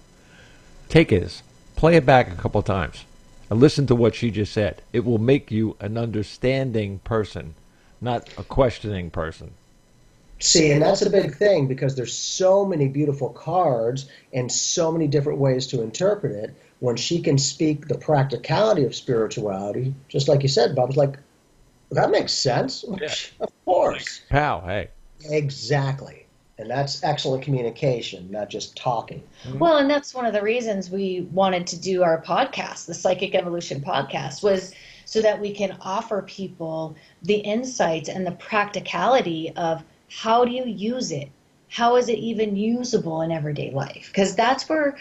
play it back a couple of times and listen to what she just said. It will make you an understanding person, not a questioning person. See, and that's a big thing, because there's so many beautiful cards and so many different ways to interpret it. When she can speak the practicality of spirituality, just like you said, Bob, was like, that makes sense. Yeah. Of course. Pow, hey. Exactly. And that's excellent communication, not just talking. Well, and that's one of the reasons we wanted to do our podcast, the Psychic Evolution podcast, was so that we can offer people the insights and the practicality of how do you use it? How is it even usable in everyday life? Because that's where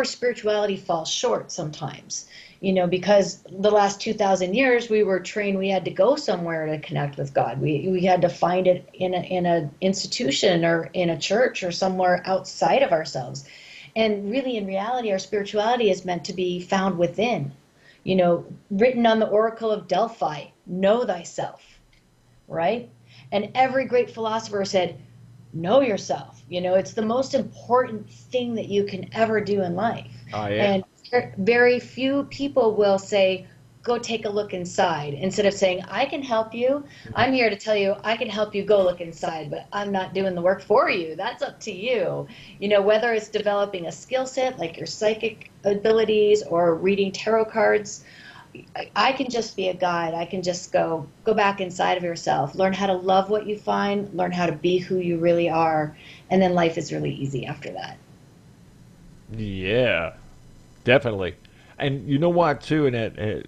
spirituality falls short sometimes. Because the last 2,000 years we were trained we had to go somewhere to connect with God. We had to find it in an institution or in a church or somewhere outside of ourselves. And really, in reality, our spirituality is meant to be found within. Written on the Oracle of Delphi, know thyself, right? And every great philosopher said, know yourself. It's the most important thing that you can ever do in life. Oh, yeah. And very few people will say, go take a look inside, instead of saying, I can help you. I'm here to tell you I can help you go look inside, but I'm not doing the work for you. That's up to you. Whether it's developing a skill set like your psychic abilities or reading tarot cards, I can just be a guide. I can just go back inside of yourself, learn how to love what you find, learn how to be who you really are, and then life is really easy after that. Yeah, definitely. And you know what, too, and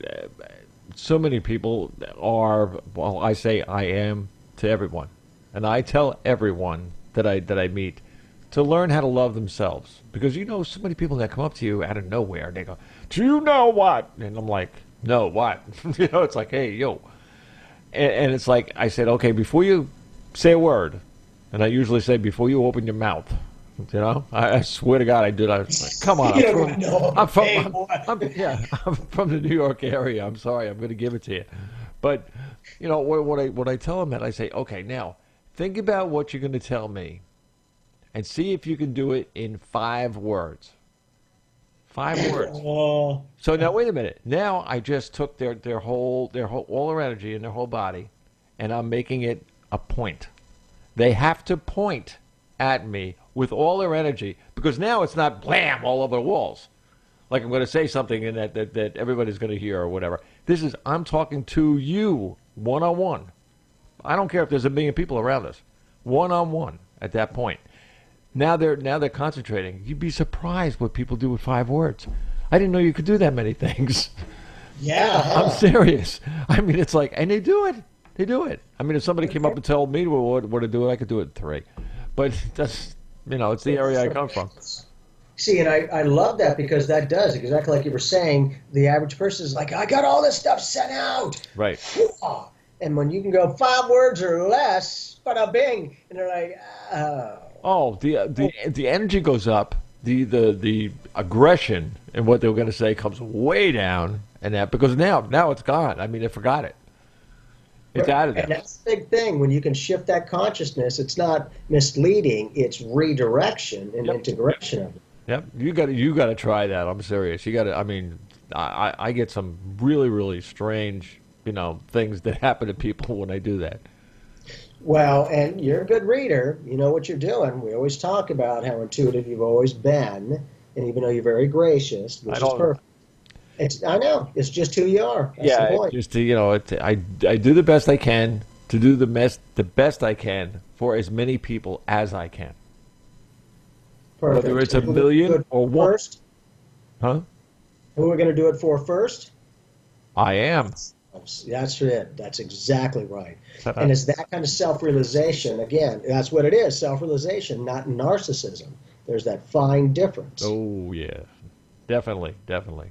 so many people are, well, I say I am to everyone. And I tell everyone that I meet to learn how to love themselves. Because so many people that come up to you out of nowhere, and they go, do you know what? And I'm like, no, what? It's like, hey, yo. And it's like, I said, okay, before you say a word, and I usually say before you open your mouth, I swear to God I did. I was like, come on, I'm from the New York area. I'm sorry, I'm going to give it to you. But, what I tell them that, I say, okay, now, think about what you're going to tell me and see if you can do it in 5 words. 5 words. So now, wait a minute. Now I just took their whole all their energy in their whole body, and I'm making it a point. They have to point at me with all their energy, because now it's not blam all over the walls. Like I'm going to say something in that everybody's going to hear or whatever. This is, I'm talking to you one-on-one. I don't care if there's 1 million people around us. One-on-one at that point. Now they're concentrating. You'd be surprised what people do with 5 words. I didn't know you could do that many things. Yeah. I'm serious. I mean, it's like, and they do it. They do it. I mean, if somebody came up and told me what to do, I could do it in 3. But that's, it's the area I come from. See, and I love that, because that does exactly like you were saying. The average person is like, I got all this stuff sent out. Right. And when you can go 5 words or less, bada bing, and they're like, oh. Oh, the energy goes up. The aggression and what they were going to say comes way down, and that because now it's gone. I mean, they forgot it. It's out of there. And that's the big thing. When you can shift that consciousness, it's not misleading. It's redirection and integration of it. Yep, you got to try that. I'm serious. You got to. I mean, I get some really, really strange, things that happen to people when I do that. Well, and you're a good reader. You know what you're doing. We always talk about how intuitive you've always been, and even though you're very gracious, which is perfect. I know. It's just who you are. That's the point. Just to, I do the best I can to do the best I can for as many people as I can. Perfect. Whether it's 1 million or 1. First? Huh? Who are we going to do it for first? I am. That's it. That's exactly right. And it's that kind of self-realization. Again, that's what it is, self-realization, not narcissism. There's that fine difference. Oh, yeah. Definitely, definitely.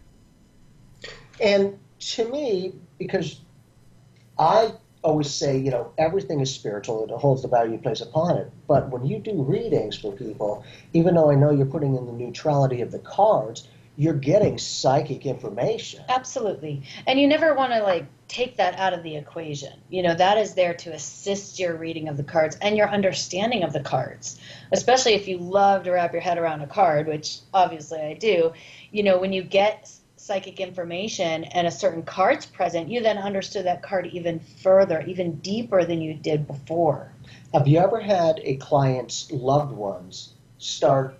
And to me, because I always say, everything is spiritual, it holds the value you place upon it. But when you do readings for people, even though I know you're putting in the neutrality of the cards, you're getting psychic information. Absolutely. And you never want to take that out of the equation. That is there to assist your reading of the cards and your understanding of the cards, especially if you love to wrap your head around a card, which obviously I do. When you get psychic information and a certain card's present, you then understood that card even further, even deeper than you did before. Have you ever had a client's loved ones start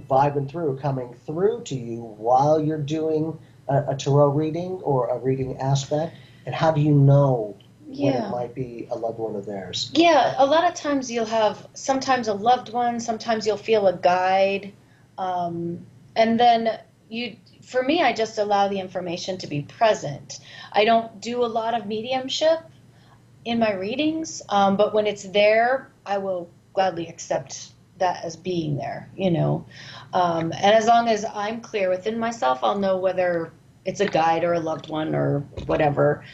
vibing through, coming through to you while you're doing a tarot reading or a reading aspect? And how do you know when it might be a loved one of theirs? Yeah, a lot of times you'll have sometimes a loved one, sometimes you'll feel a guide. And then for me, I just allow the information to be present. I don't do a lot of mediumship in my readings, but when it's there, I will gladly accept that as being there, and as long as I'm clear within myself, I'll know whether it's a guide or a loved one or whatever.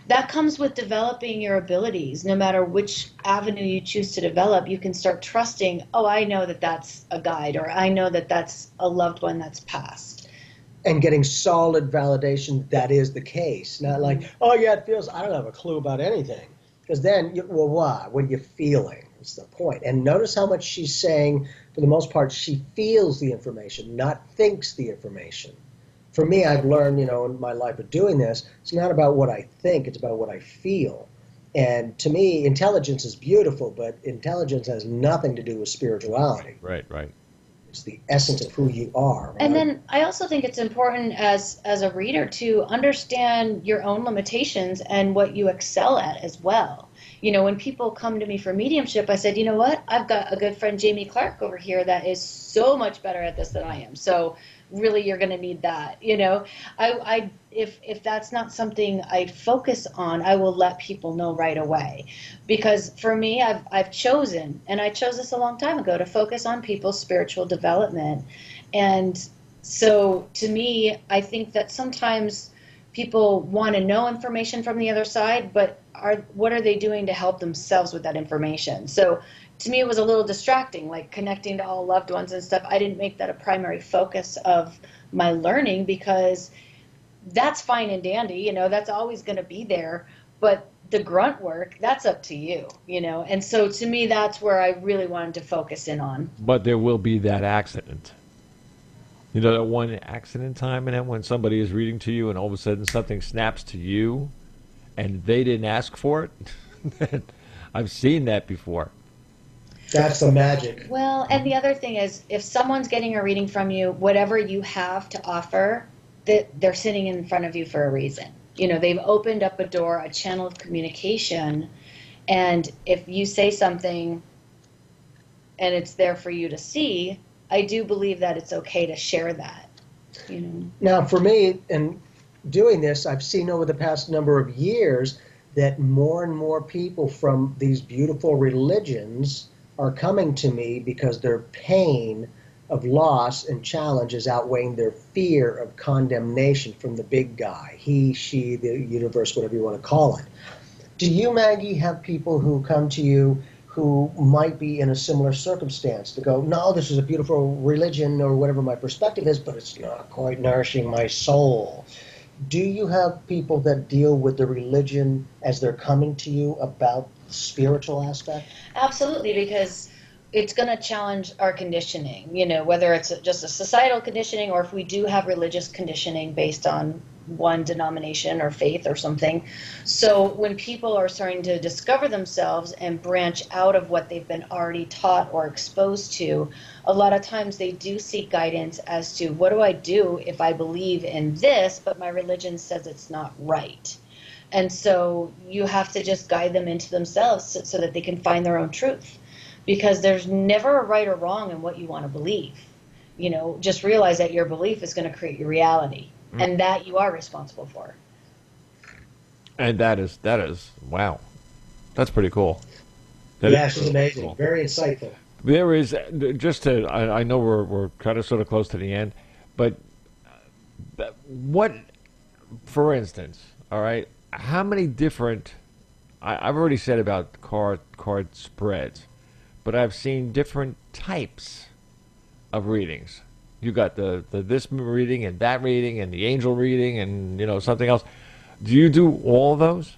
That comes with developing your abilities. No matter which avenue you choose to develop, you can start trusting, I know that that's a guide, or I know that that's a loved one that's passed. And getting solid validation that is the case. Not like, it feels, I don't have a clue about anything. Because then, why? What are you feeling? That's the point. And notice how much she's saying, for the most part, she feels the information, not thinks the information. For me, I've learned, in my life of doing this, it's not about what I think, it's about what I feel. And to me, intelligence is beautiful, but intelligence has nothing to do with spirituality. Right. It's the essence of who you are. Right? And then I also think it's important as a reader to understand your own limitations and what you excel at as well. When people come to me for mediumship, I said, you know what? I've got a good friend, Jamie Clark, over here that is so much better at this than I am. So really, you're going to need that. If that's not something I focus on, I will let people know right away. Because for me, I've chosen, and I chose this a long time ago, to focus on people's spiritual development. And so to me, I think that sometimes people want to know information from the other side, but what are they doing to help themselves with that information? So to me, it was a little distracting, like connecting to all loved ones and stuff. I didn't make that a primary focus of my learning, because that's fine and dandy, that's always going to be there. But the grunt work, that's up to you, And so to me, that's where I really wanted to focus in on. But there will be that accident. That one accident time, and then when somebody is reading to you and all of a sudden something snaps to you and they didn't ask for it. I've seen that before. That's the magic. Well, and the other thing is, if someone's getting a reading from you, whatever you have to offer, they're sitting in front of you for a reason. They've opened up a door, a channel of communication, and if you say something and it's there for you to see, I do believe that it's okay to share that. Now, for me, in doing this, I've seen over the past number of years that more and more people from these beautiful religions are coming to me because their pain of loss and challenge is outweighing their fear of condemnation from the big guy, he, she, the universe, whatever you want to call it. Do you, Maggie, have people who come to you who might be in a similar circumstance to go, no, this is a beautiful religion or whatever my perspective is, but it's not quite nourishing my soul? Do you have people that deal with the religion as they're coming to you about the spiritual aspect? Absolutely, because it's going to challenge our conditioning, whether it's just a societal conditioning or if we do have religious conditioning based on one denomination or faith or something. So when people are starting to discover themselves and branch out of what they've been already taught or exposed to, a lot of times they do seek guidance as to, what do I do if I believe in this, but my religion says it's not right? And so you have to just guide them into themselves so that they can find their own truth, because there's never a right or wrong in what you want to believe. Just realize that your belief is going to create your reality. And that you are responsible for. And that is wow. That's pretty cool. Yeah, she's amazing. Cool. Very insightful. There is, just to, I know we're kind of sort of close to the end, but what, for instance, all right, how many different, I've already said about card spreads, but I've seen different types of readings. You got the this reading and that reading and the angel reading and, you know, something else. Do you do all those?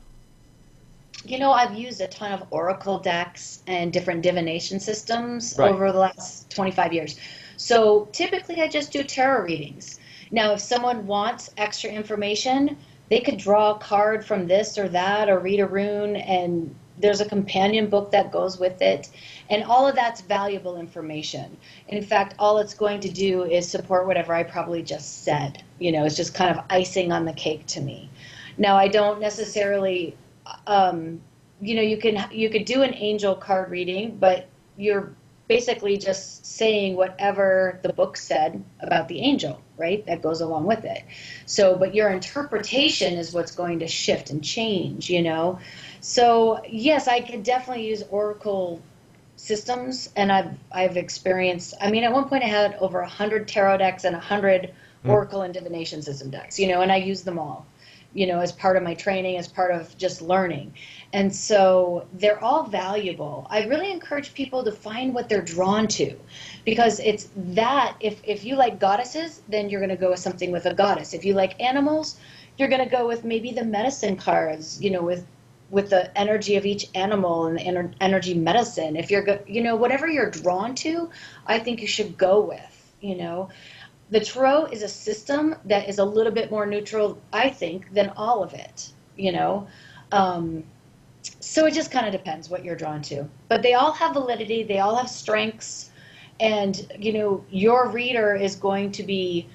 You know, I've used a ton of oracle decks and different divination systems Right. over the last 25 years. So typically I just do tarot readings. Now, if someone wants extra information, they could draw a card from this or that or read a rune, and there's a companion book that goes with it. And all of that's valuable information. In fact, all it's going to do is support whatever I probably just said. You know, it's just kind of icing on the cake to me. Now, I don't necessarily... you know, you could do an angel card reading, but you're basically just saying whatever the book said about the angel, right? That goes along with it. So, but your interpretation is what's going to shift and change, you know? So yes, I could definitely use oracle systems, and I've experienced, I mean, at one point I had over 100 tarot decks and 100 oracle and divination system decks, you know, and I used them all, you know, as part of my training, as part of just learning. And so they're all valuable. I really encourage people to find what they're drawn to, because it's that, if you like goddesses, then you're going to go with something with a goddess. If you like animals, you're going to go with maybe the medicine cards, you know, with the energy of each animal and the energy medicine. If you're, you know, whatever you're drawn to, I think you should go with, you know. The tarot is a system that is a little bit more neutral, I think, than all of it, you know. So it just kind of depends what you're drawn to. But they all have validity. They all have strengths. And, you know, your reader is going to be,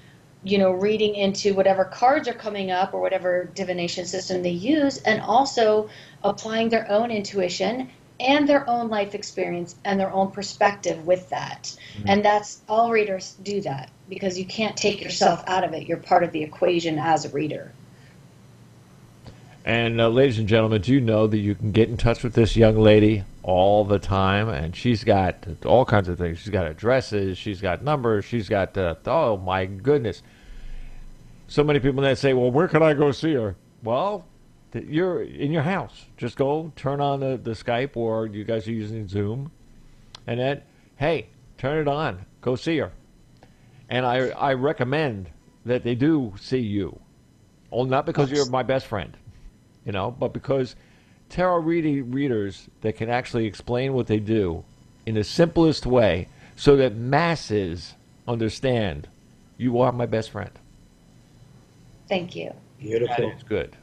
you know, reading into whatever cards are coming up or whatever divination system they use, and also applying their own intuition and their own life experience and their own perspective with that. And that's, all readers do that, because you can't take yourself out of it. You're part of the equation as a reader. And ladies and gentlemen, do you know that you can get in touch with this young lady all the time? And she's got all kinds of things. She's got addresses, she's got numbers, she's got, oh my goodness. So many people that say, well, where can I go see her? Well, you're in your house. Just go turn on the Skype, or you guys are using Zoom. And then, hey, turn it on. Go see her. And I recommend that they do see you. Oh, not because you're my best friend, you know, but because tarot readers that can actually explain what they do in the simplest way so that masses understand you are my best friend. Thank you. Beautiful. It's good.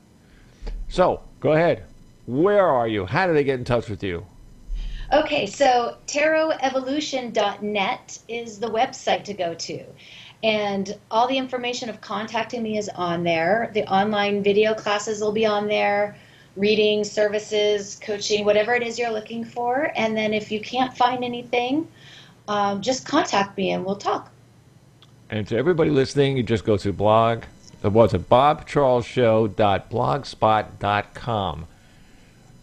So, go ahead. Where are you? How do they get in touch with you? Okay, so tarotevolution.net is the website to go to. And all the information of contacting me is on there. The online video classes will be on there, reading, services, coaching, whatever it is you're looking for. And then if you can't find anything, just contact me and we'll talk. And to everybody listening, you just go to bobcharlesshow.blogspot.com.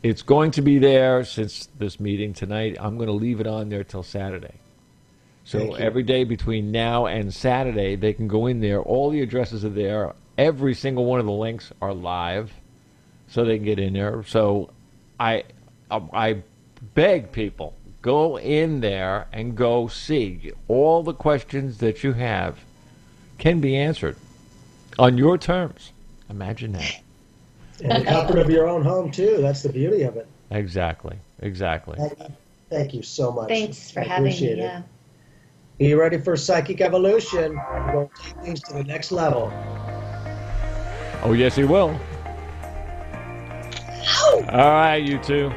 It's going to be there since this meeting tonight. I'm going to leave it on there till Saturday. So every day between now and Saturday, they can go in there. All the addresses are there. Every single one of the links are live, so they can get in there. So I beg people, go in there and go see. All the questions that you have can be answered on your terms. Imagine that. And the comfort of your own home, too. That's the beauty of it. Exactly. Thank you so much. Thanks for having me. Appreciate it. Yeah. Are you ready for Psychic Evolution? We're going to take things to the next level. Oh, yes, he will. Ow! All right, you two.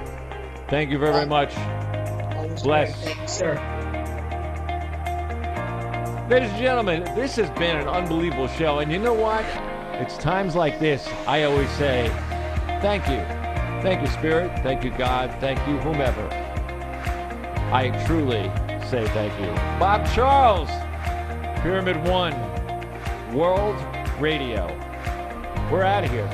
Thank you very much. Always Bless. great. Thank you, sir. Ladies and gentlemen, this has been an unbelievable show. And you know what? It's times like this I always say, thank you. Thank you, Spirit. Thank you, God. Thank you, whomever. I truly say thank you. Bob Charles, Pyramid One, World Radio. We're out of here.